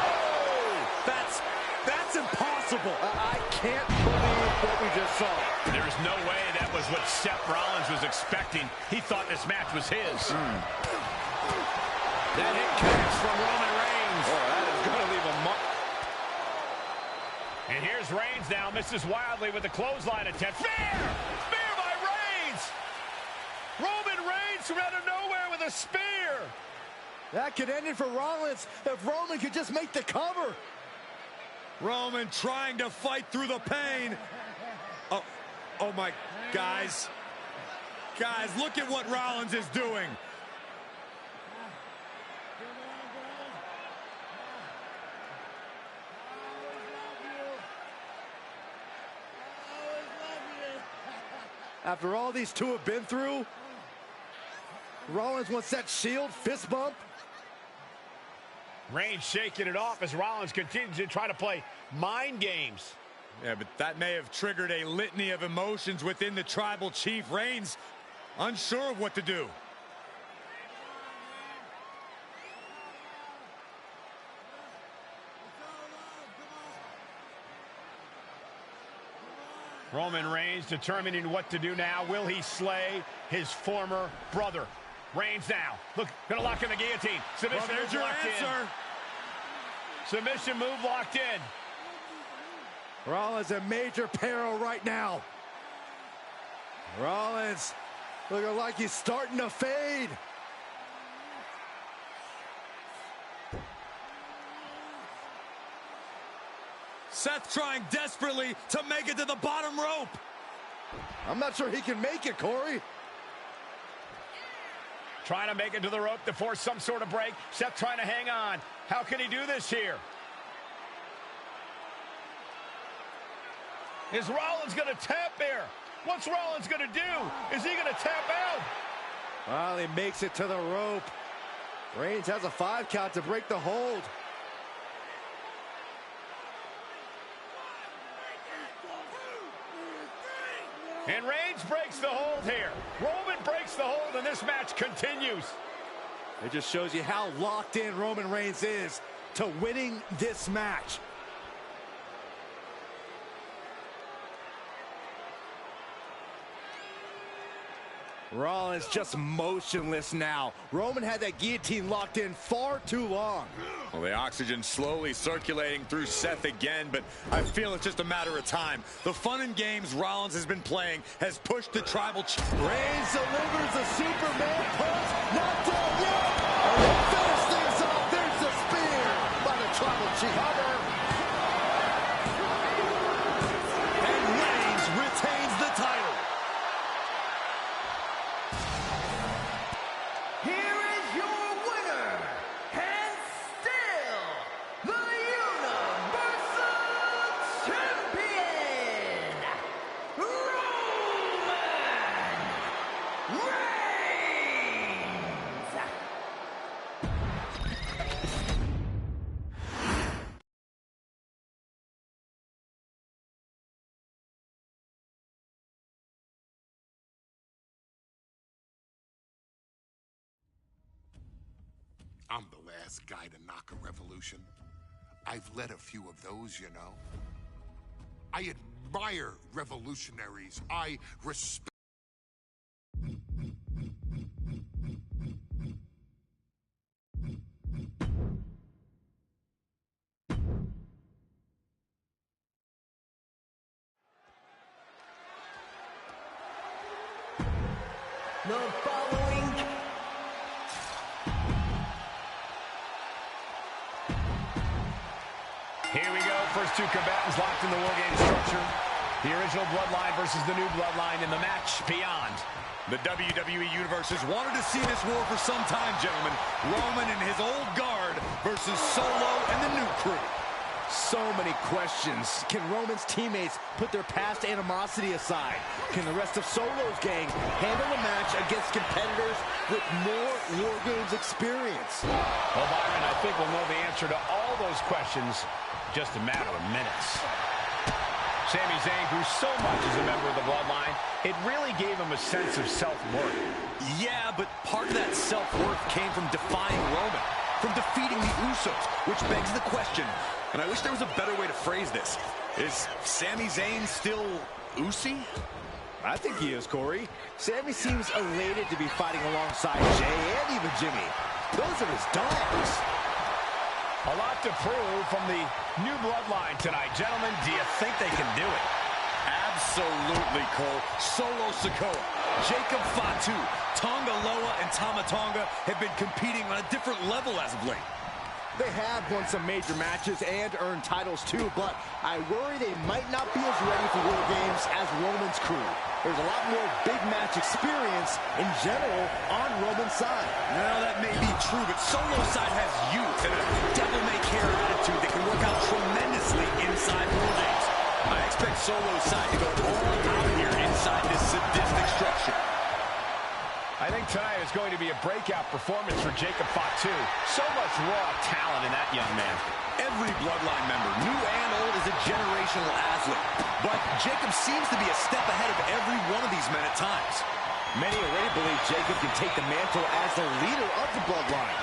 That's impossible. I can't believe what we just saw. There's no way that was what Seth Rollins was expecting. He thought this match was his. That hit connects from Roman Reigns. Oh, that is going to leave a mark. And here's Reigns now, misses wildly with a clothesline attempt. Spear! Spear by Reigns! Roman Reigns from out of nowhere with a spear! That could end it for Rollins if Roman could just make the cover. Roman trying to fight through the pain. Oh my, guys. Guys, look at what Rollins is doing. After all these two have been through, Rollins wants that Shield fist bump. Reigns shaking it off as Rollins continues to try to play mind games. Yeah, but that may have triggered a litany of emotions within the tribal chief. Reigns unsure of what to do. Roman Reigns determining what to do now. Will he slay his former brother? Reigns now. Look, gonna lock in the guillotine. Submission Well, there's move your locked answer. in. Submission move locked in. Rollins in major peril right now. Rollins looking like he's starting to fade. Seth trying desperately to make it to the bottom rope. I'm not sure he can make it, Corey. Trying to make it to the rope to force some sort of break. Seth trying to hang on. How can he do this here? Is Rollins going to tap here? What's Rollins going to do? Is he going to tap out? Well, he makes it to the rope. Reigns has a 5 count to break the hold. And Reigns breaks the hold here. Roman breaks the hold, and this match continues. It just shows you how locked in Roman Reigns is to winning this match. Rollins just motionless now. Roman had that guillotine locked in far too long. Well, the oxygen slowly circulating through Seth again, but I feel it's just a matter of time. The fun and games Rollins has been playing has pushed the tribal chief. Reigns delivers a Superman punch. Not done yet. And they finish things off. There's the spear by the tribal chief. And Reigns retains the title. Here is your winner, and still the Universal Champion, Roman Reigns! I'm the last guy to knock a revolution. I've led a few of those, you know. I admire revolutionaries. I respect. The following Here we go. First two combatants locked in the War Games structure. The original Bloodline versus the new Bloodline in the match beyond. The WWE Universe has wanted to see this war for some time, gentlemen. Roman and his old guard versus Solo and the new crew. So many questions. Can Roman's teammates put their past animosity aside? Can the rest of Solo's gang handle a match against competitors with more War Games experience? Well, Byron, I think we'll know the answer to all those questions in just a matter of minutes. Sami Zayn grew so much as a member of the Bloodline, it really gave him a sense of self-worth. Yeah, but part of that self-worth came from defying Roman, from defeating the Usos, which begs the question, and I wish there was a better way to phrase this. Is Sami Zayn still Usi? I think he is, Corey. Sami seems elated to be fighting alongside Jay and even Jimmy. Those are his dogs. A lot to prove from the new Bloodline tonight. Gentlemen, do you think they can do it? Absolutely, Cole. Solo Sikoa Jacob Fatu, Tonga Loa, and Tama Tonga have been competing on a different level as of late. They have won some major matches and earned titles too, but I worry they might not be as ready for War Games as Roman's crew. There's a lot more big match experience in general on Roman's side. Well, that may be true, but Solo's side has youth and a devil-may-care attitude that can work out tremendously inside War Games. I expect Solo's side to go all out here inside this sadistic structure. I think tonight is going to be a breakout performance for Jacob Fatu. So much raw talent in that young man. Every Bloodline member, new and old, is a generational athlete. But Jacob seems to be a step ahead of every one of these men at times. Many already believe Jacob can take the mantle as the leader of the Bloodline.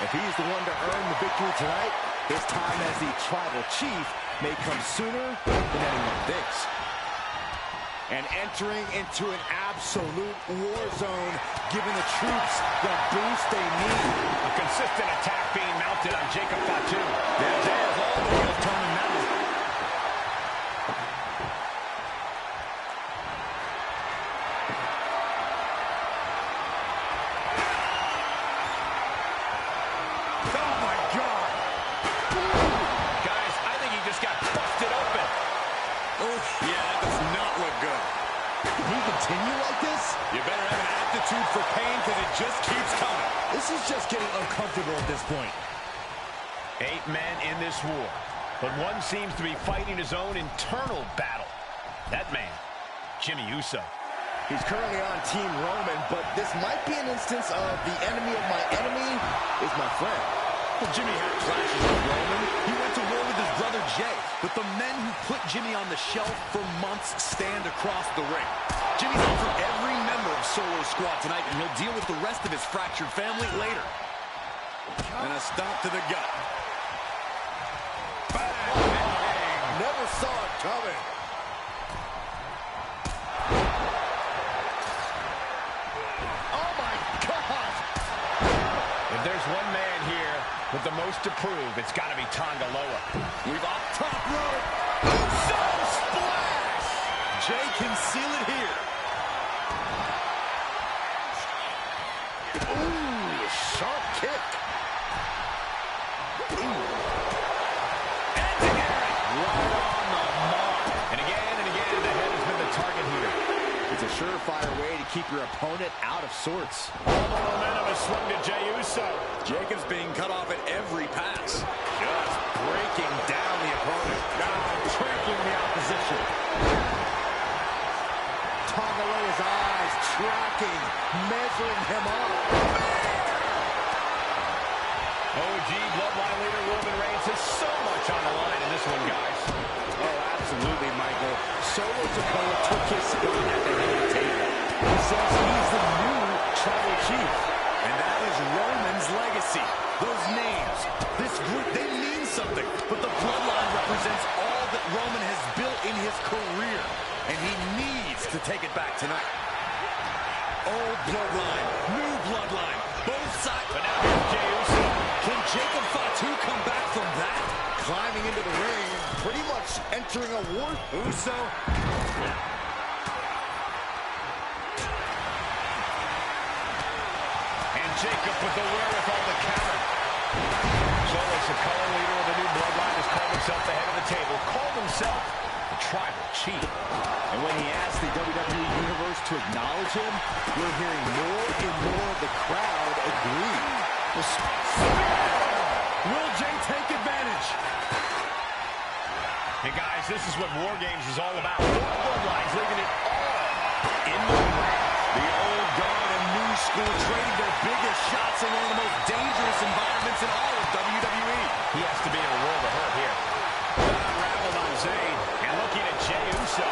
If he's the one to earn the victory tonight, his time as the tribal chief may come sooner than anyone thinks. And entering into an absolute war zone, giving the troops the boost they need. A consistent attack being mounted on Jacob Fatu. There's all the wheels turning now. Oh, my God. Guys, I think he just got busted open. Oh, yeah, that does not look good. Can he continue like this? You better have an aptitude for pain because it just keeps coming. This is just getting uncomfortable at this point. 8 men in this war, but one seems to be fighting his own internal battle. That man, Jimmy Uso. He's currently on Team Roman, but this might be an instance of the enemy of my enemy is my friend. Well, Jimmy had clashes with Roman. He went to war with his brother Jay. But the men who put Jimmy on the shelf for months stand across the ring. Jimmy's out for every member of Solo's squad tonight, and he'll deal with the rest of his fractured family later. And a stomp to the gut. Bang! Never saw it coming. Oh, my God! If there's one man here with the most to prove, it's got to be Tonga Loa. We've off top rope. Uso splash! Jay can seal it here. Ooh, sharp kick. Ooh. Right on the mark. And again, the head has been the target here. It's a surefire way to keep your opponent out of sorts. All the momentum has swung to Jey Uso. Jacob's being cut off at every pass. Just breaking down the opponent. Trampling the opposition. Tonga Loa's eyes tracking, measuring him up. OG Bloodline leader Roman Reigns has so much on the line in this one, guys. Oh, absolutely, Michael. Solo Sikoa took his spot at the head of the table. He says he's the new tribal chief. And that is Roman's legacy. Those names, this group, they mean something. But the Bloodline represents all that Roman has built in his career. And he needs to take it back tonight. Old Bloodline, new Bloodline, both sides. But now here's Jey Uso. Can Jacob Fatu come back from that? Climbing into the ring, pretty much entering a war. Uso. And Jacob with the wherewithal to counter. Solo Sikoa, leader of the new Bloodline, has called himself the head of the table, called himself the tribal chief. And when he asked the WWE Universe to acknowledge him, we're hearing more and more of the crowd agree. Will Jey take advantage? Hey guys, this is what War Games is all about. Four Bloodlines leaving it all in the ring. The old guard and new school trading their biggest shots in one of the most dangerous environments in all of WWE. He has to be in a world of hurt here. Unraveled on Zayn, and looking at Jey Uso.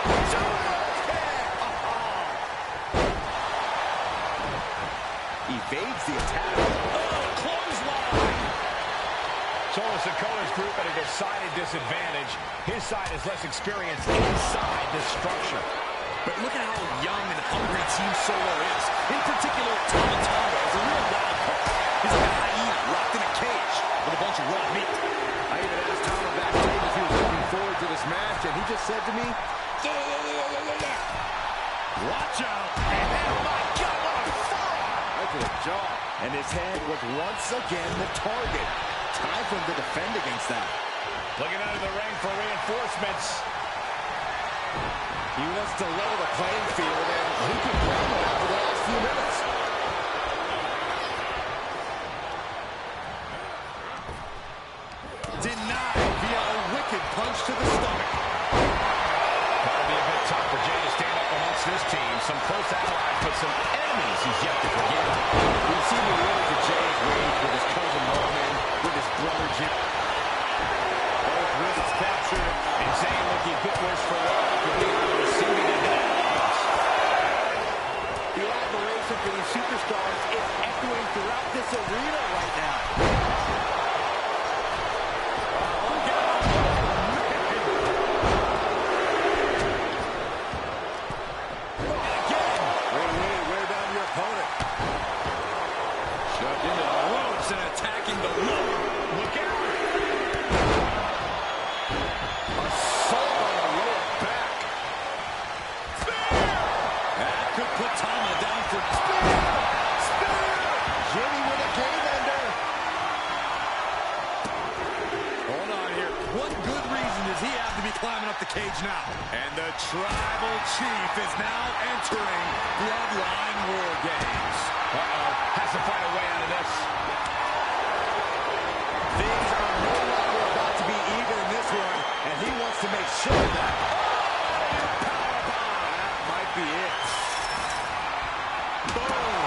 Evades the attack. Clothesline! Solo Sikoa's group at a decided disadvantage. His side is less experienced inside this structure. But look at how young and hungry Team Solo is. In particular, Tama Tonga is a real wild card. He's like a hyena locked in a cage with a bunch of raw meat. I even asked Tama backstage if he was looking forward to this match, and he just said to me, yeah. Watch out. And oh my God, what a forearm. Right to the jaw. And his head was once again the target. Time for him to defend against that. Looking under the ring for reinforcements. He wants to level the playing field, and he can blame him after the last few minutes. Denied via a wicked punch to the stomach. That'll be a bit tough for Jay to stand up amongst this team. Some close allies, but some enemies he's yet to forgive. We've seen the words of Jay's rage with his cousin Roman, with his brother Jim. Both wrists captured. And Zayn looking a bit worse for wear after being on the receiving end of that offense. The admiration for these superstars is echoing throughout this arena right now. Attacking the lower. Look out! Assault on the lower back. Spear! That could put Tama down for spear. Spear! Jimmy with a game ender. Hold on here. What good reason does he have to be climbing up the cage now? And the Tribal Chief is now entering Bloodline War Games. Uh-oh. Has to find a way out of this. Things are no longer about to be even in this one, and he wants to make sure of that. That might be it. Boom.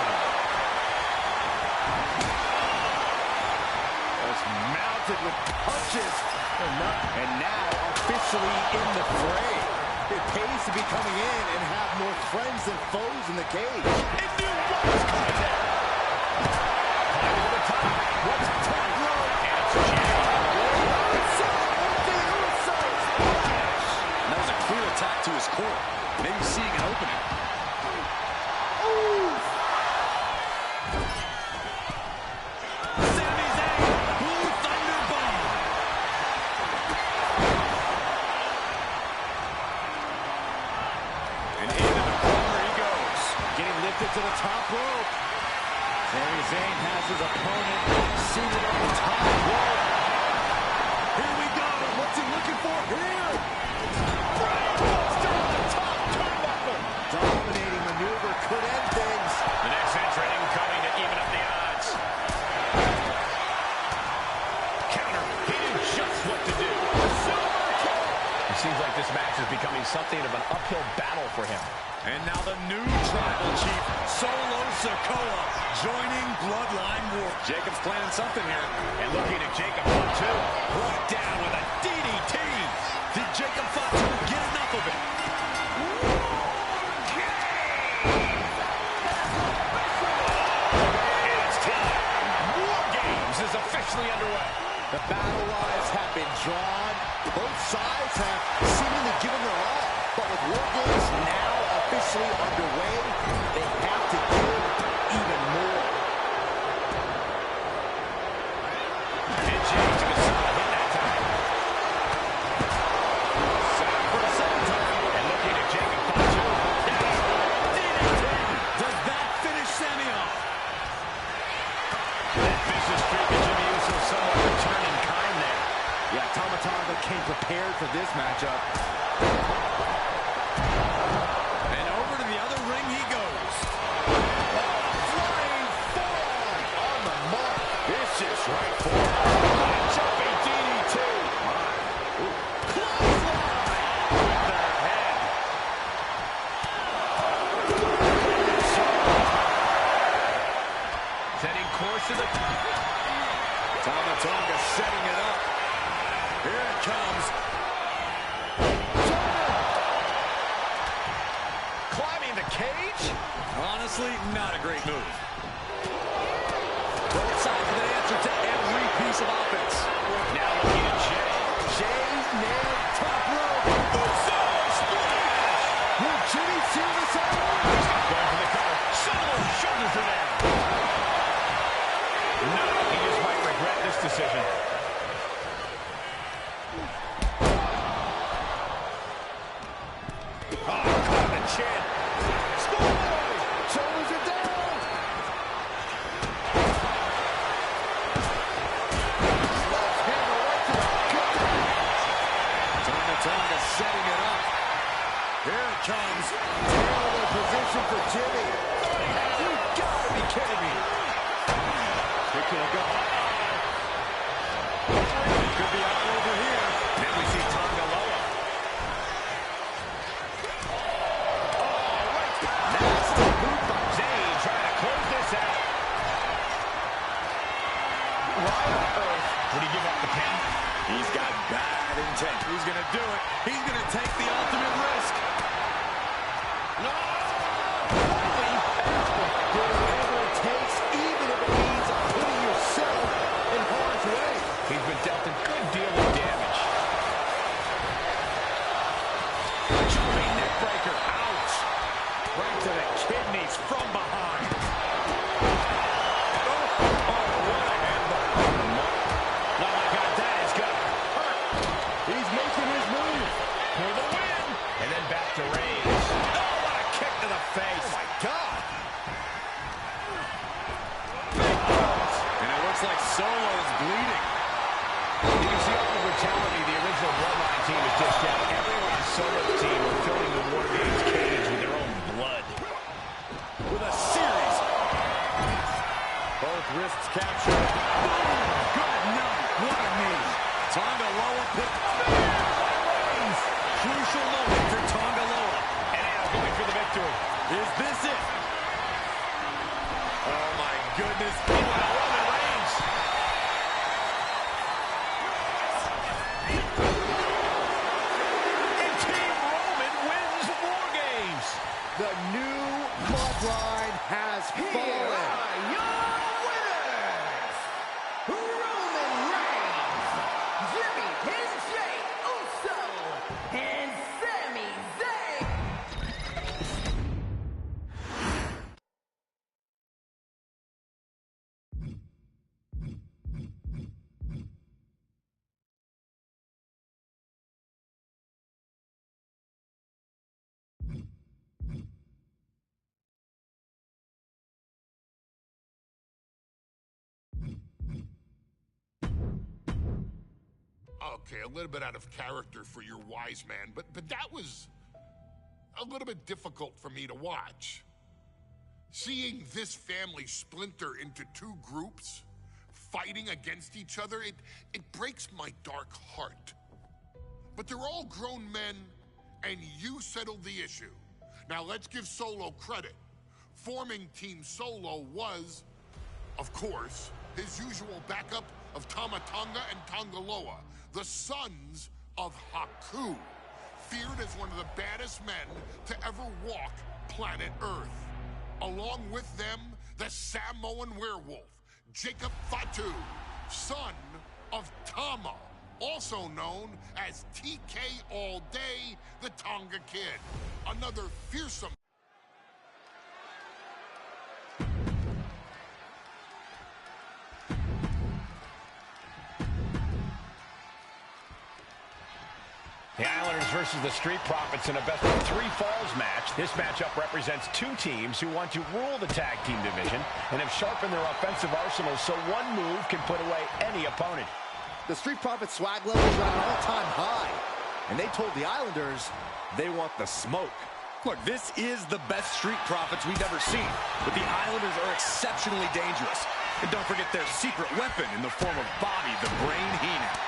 Just mounted with punches. And now officially in the fray. It pays to be coming in and have more friends than foes in the cage. It knew what was coming there. Climbing to the top. What's the top rope? And it's Jay. That was a clear attack to his core. Maybe seeing an opening. Sami Zayn, Blue Thunder Bomb. And into the corner he goes. Getting lifted to the top rope. Sami Zayn has his opponent seated on the top rope. Here we go. What's he looking for here? Brainbuster on the top turnbuckle. Dominating maneuver could end things. The next entrant coming to even up the odds. Counter. He knew just what to do. It seems like this match is becoming something of an uphill battle for him. And now the new Tribal Chief, Solo Sikoa, joining Bloodline War. Jacob's planning something here. And looking at Jacob Fatu. Brought down with a DDT. Did Jacob Fatu get enough of it? And it's time. War Games is officially underway. The battle lines have been drawn. Both sides have seemingly given their all. But with War Games now officially underway, they have to give even more. And Jay took a solid hit that time. Set up for the second time. And looking at Jacob Fatu. DDT. Does that finish Sami off? That vicious streak of Jimmy Uso somewhat returning kind there. Yeah, Tama Tonga came prepared for this matchup. And over to the other ring he goes. Flying forearm on the mark. Vicious right forearm. Jumping DDT. Clothesline With their head. Setting course to the... Tama Tonga setting it up. Here it comes. Climbing the cage. Honestly, not a great move. Both sides with an answer to every piece of offense. Now looking at Jay. Jay nailed top rope. Will Jimmy seal this out? Going for the cover. Solo shoulders are down. No, he just might regret this decision. Oh, caught the chin. it comes. Terrible position for Jimmy. You gotta be kidding me. Here can it go? Could be all over here. Then we see Tonga Loa. Nasty boot by Zayn trying to close this out. right on earth. Would he give up the pin? He's got bad intent. He's going to do it. He's going to take the ultimate risk. No! Do whatever it takes, even if it means putting yourself in harm's way. He's been dealt a good deal of damage. Jumping neck breaker. Ouch. Right to the kidneys from behind. He's making his move. For the win. And then back to Reigns. Oh, what a kick to the face. Oh, my God. And it looks like Solo is bleeding. You can see all the brutality the original Bloodline team has dished out. Everyone on Solo's team are filling the War Games cage with their own blood. With a series. Both wrists captured. Good night. What a knee. Tonga Loa picked up. Crucial moment for Tonga Loa. And now going for the victory. Is this it? Oh, my goodness. Meanwhile, Roman Reigns. And Team Roman wins War Games. The new bloodline has Here fallen. are your winners, Roman Reigns, Jimmy Uso, and Sami Zayn. Okay, a little bit out of character for your wise man, but that was a little bit difficult for me to watch. Seeing this family splinter into two groups, fighting against each other, it breaks my dark heart. But they're all grown men, and you settled the issue. Now let's give Solo credit. Forming Team Solo was, of course, his usual backup of Tama Tonga and Tonga Loa, the sons of Haku, feared as one of the baddest men to ever walk planet Earth. Along with them, the Samoan werewolf, Jacob Fatu, son of Tama, also known as TK All Day, the Tonga Kid. Another fearsome The Islanders versus the Street Profits in a best-of-3 falls match. This matchup represents two teams who want to rule the tag team division and have sharpened their offensive arsenals so one move can put away any opponent. The Street Profits swag levels are at an all-time high, and they told the Islanders they want the smoke. Look, this is the best Street Profits we've ever seen, but the Islanders are exceptionally dangerous. And don't forget their secret weapon in the form of Bobby the Brain Heenan.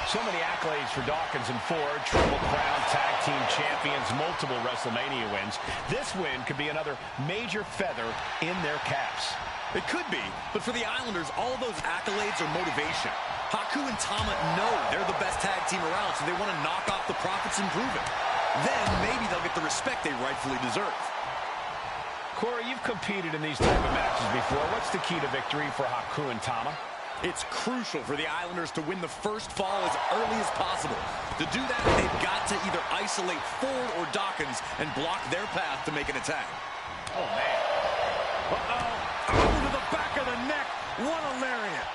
So many accolades for Dawkins and Ford, Triple Crown Tag Team Champions, multiple WrestleMania wins. This win could be another major feather in their caps. It could be, but for the Islanders, all those accolades are motivation. Haku and Tama know they're the best tag team around, so they want to knock off the Profits and prove it. Then maybe they'll get the respect they rightfully deserve. Corey, you've competed in these type of matches before. What's the key to victory for Haku and Tama? It's crucial for the Islanders to win the first fall as early as possible. To do that, they've got to either isolate Ford or Dawkins and block their path to make an attack. Oh, man. Uh-oh. Oh, to the back of the neck. What a lariat.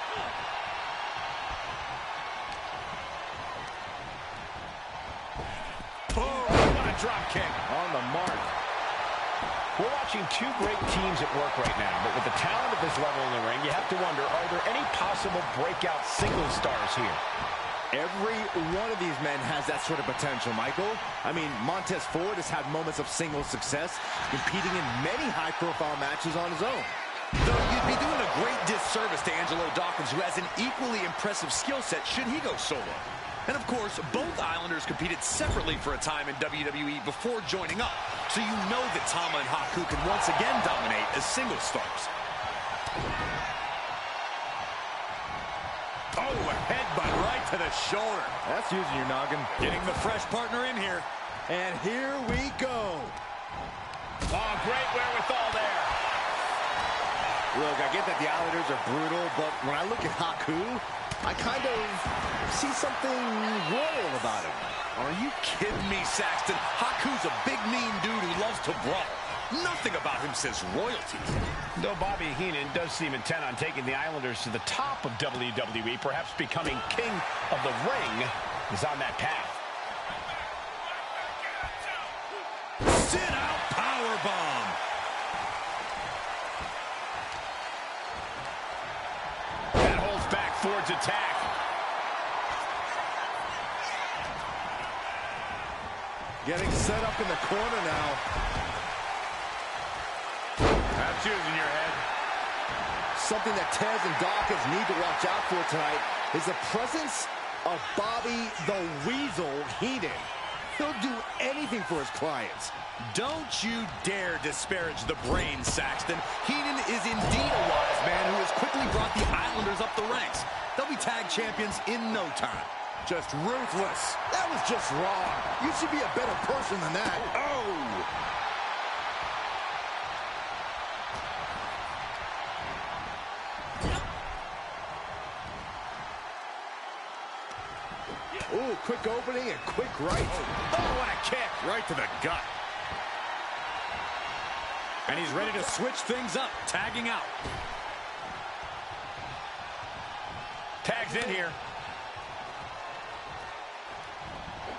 Boom. What a drop kick. On the mark. We're watching two great teams at work right now, but with the talent at this level in the ring, you have to wonder, are there any possible breakout single stars here? Every one of these men has that sort of potential, Michael. I mean, Montez Ford has had moments of single success, competing in many high-profile matches on his own. Though you'd be doing a great disservice to Angelo Dawkins, who has an equally impressive skill set should he go solo. And of course, both Islanders competed separately for a time in WWE before joining up. So you know that Tama and Haku can once again dominate as single stars. Oh, a headbutt right to the shoulder. That's using your noggin. Getting the fresh partner in here. And here we go. Oh, great wherewithal there. Look, I get that the Islanders are brutal, but when I look at Haku, I kind of see something royal about him. Are you kidding me, Saxton? Haku's a big, mean dude who loves to brawl. Nothing about him says royalty. Though Bobby Heenan does seem intent on taking the Islanders to the top of WWE, perhaps becoming king of the ring, is on that path. Sit-out powerbomb. That holds back Ford's attack. Getting set up in the corner now. That's using your head. Something that Tez and Dawkins need to watch out for tonight is the presence of Bobby the Weasel Heenan. He'll do anything for his clients. Don't you dare disparage the brain, Saxton. Heenan is indeed a wise man who has quickly brought the Islanders up the ranks. They'll be tag champions in no time. Just ruthless. That was just wrong. You should be a better person than that. Oh! Ooh, quick opening and quick right. Oh, what a kick. Right to the gut. And he's ready to switch things up, tagging out. Tags in here.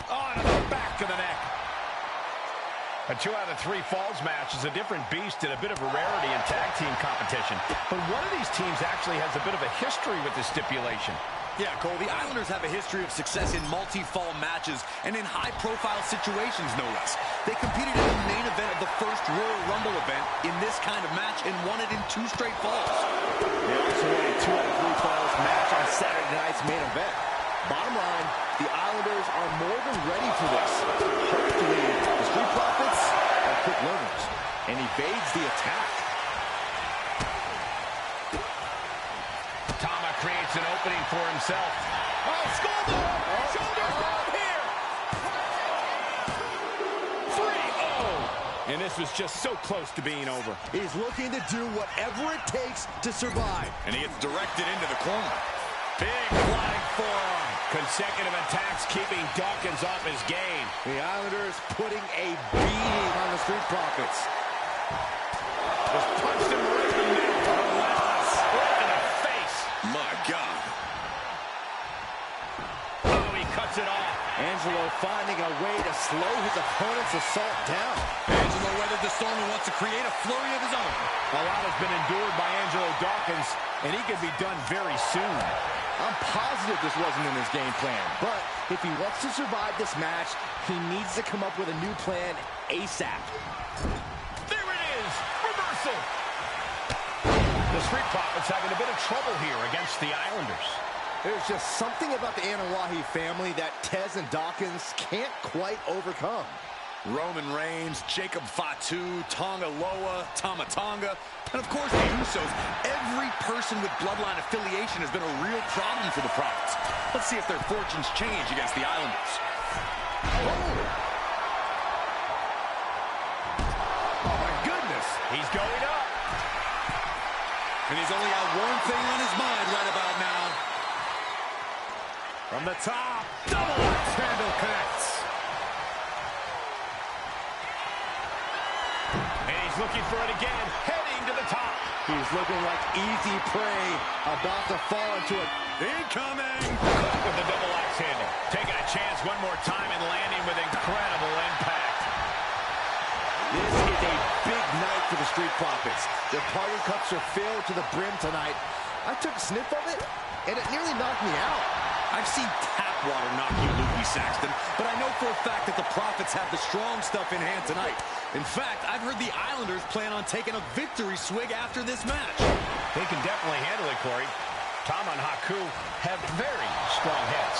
Oh, to the back of the neck. A 2 out of 3 falls match is a different beast and a bit of a rarity in tag team competition. But one of these teams actually has a bit of a history with this stipulation. Yeah, Cole, the Islanders have a history of success in multi-fall matches and in high-profile situations, no less. They competed in the main event of the first Royal Rumble event in this kind of match and won it in 2 straight falls. They also won a 2 out of 3 falls match on Saturday night's main event. Bottom line, the Islanders are more than ready for this. Hopefully, the Street Profits are quick learners and evades the attack. Tama creates an opening for himself. Oh, Skolder! Shoulder grab here! 3-0! And this was just so close to being over. He's looking to do whatever it takes to survive. And he gets directed into the corner. Big flying forearm. Consecutive attacks keeping Dawkins off his game. The Islanders putting a beating on the Street Profits. Just punched him right in the neck. Relentless. Right in the face. My God. Oh, he cuts it off. Angelo finding a way to slow his opponent's assault down. Angelo weathered the storm and wants to create a flurry of his own. A lot has been endured by Angelo Dawkins, and he could be done very soon. I'm positive this wasn't in his game plan, but if he wants to survive this match, he needs to come up with a new plan ASAP. There it is! Reversal! The Street Profits having a bit of trouble here against the Islanders. There's just something about the Anawahi family that Tez and Dawkins can't quite overcome. Roman Reigns, Jacob Fatu, Tonga Loa, Tama Tonga, and of course the Usos. Every person with bloodline affiliation has been a real problem for the Profits. Let's see if their fortunes change against the Islanders. Oh my goodness! He's going up. And he's only got one thing on his mind right about now. From the top, double axe handle connects. And he's looking for it again, heading to the top. He's looking like easy prey, about to fall into it. Incoming! Caught with the double axe handle. Taking a chance one more time and landing with incredible impact. This is a big night for the Street Profits. Their party cups are filled to the brim tonight. I took a sniff of it, and it nearly knocked me out. I've seen tap water knock you, Luffy Saxton, but I know for a fact that the Profits have the strong stuff in hand tonight. In fact, I've heard the Islanders plan on taking a victory swig after this match. They can definitely handle it, Corey. Tom and Haku have very strong heads.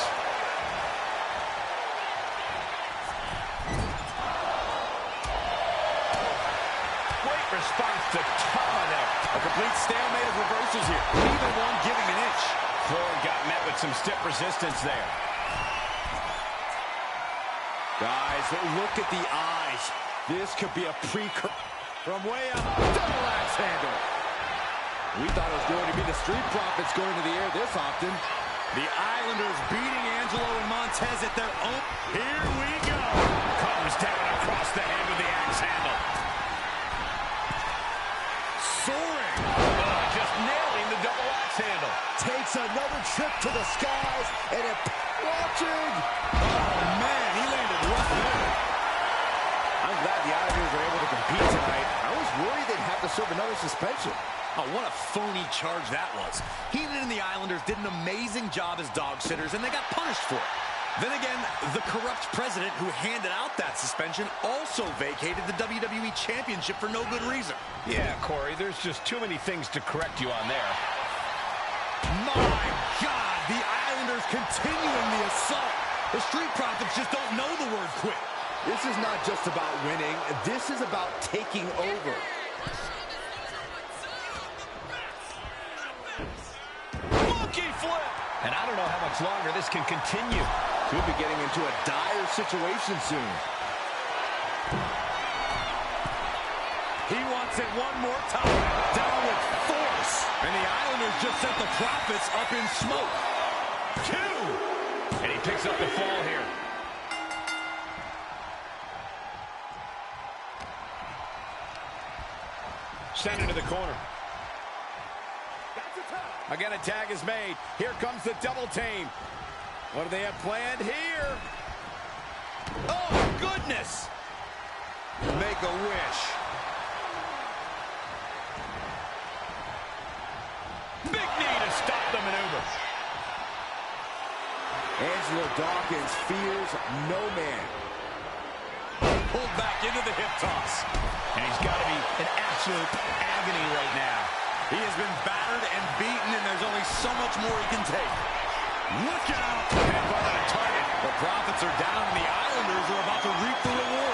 Great response to Tama there. A complete stalemate of reversals here. Neither one giving an inch. Ford got met with some stiff resistance there. Guys, look at the eyes. This could be a precursor. From way up, double axe handle. We thought it was going to be the Street Profits going to the air this often. The Islanders beating Angelo and Montez at their own. Here we go. Comes down across the head with the axe handle. Soaring. Just nailing the double axe handle. Takes another trip to the skies, and it watching. Oh, man, he landed right there. I'm glad the Islanders are able to compete tonight. I was worried they'd have to serve another suspension. Oh, what a phony charge that was. Heenan and the Islanders did an amazing job as dog sitters, and they got punished for it. Then again, the corrupt president who handed out that suspension also vacated the WWE Championship for no good reason. Yeah, Corey, there's just too many things to correct you on there. My God, the Islanders continuing the assault. The Street Profits just don't know the word quit. This is not just about winning. This is about taking over. Monkey flip! And I don't know how much longer this can continue. Could be getting into a dire situation soon. He wants it one more time. Down with force. And the Islanders just sent the Profits up in smoke. 2! And he picks up the fall here. Send it to the corner. Again, a tag is made. Here comes the double team. What do they have planned here? Oh, goodness. Make a wish. Big knee to stop the maneuver. Angelo Dawkins fears no man. Pulled back into the hip toss. And he's got to be in absolute agony right now. He has been battered and beaten, and there's only so much more he can take. Look out! Headbutt on a target. The Profits are down, and the Islanders are about to reap the reward.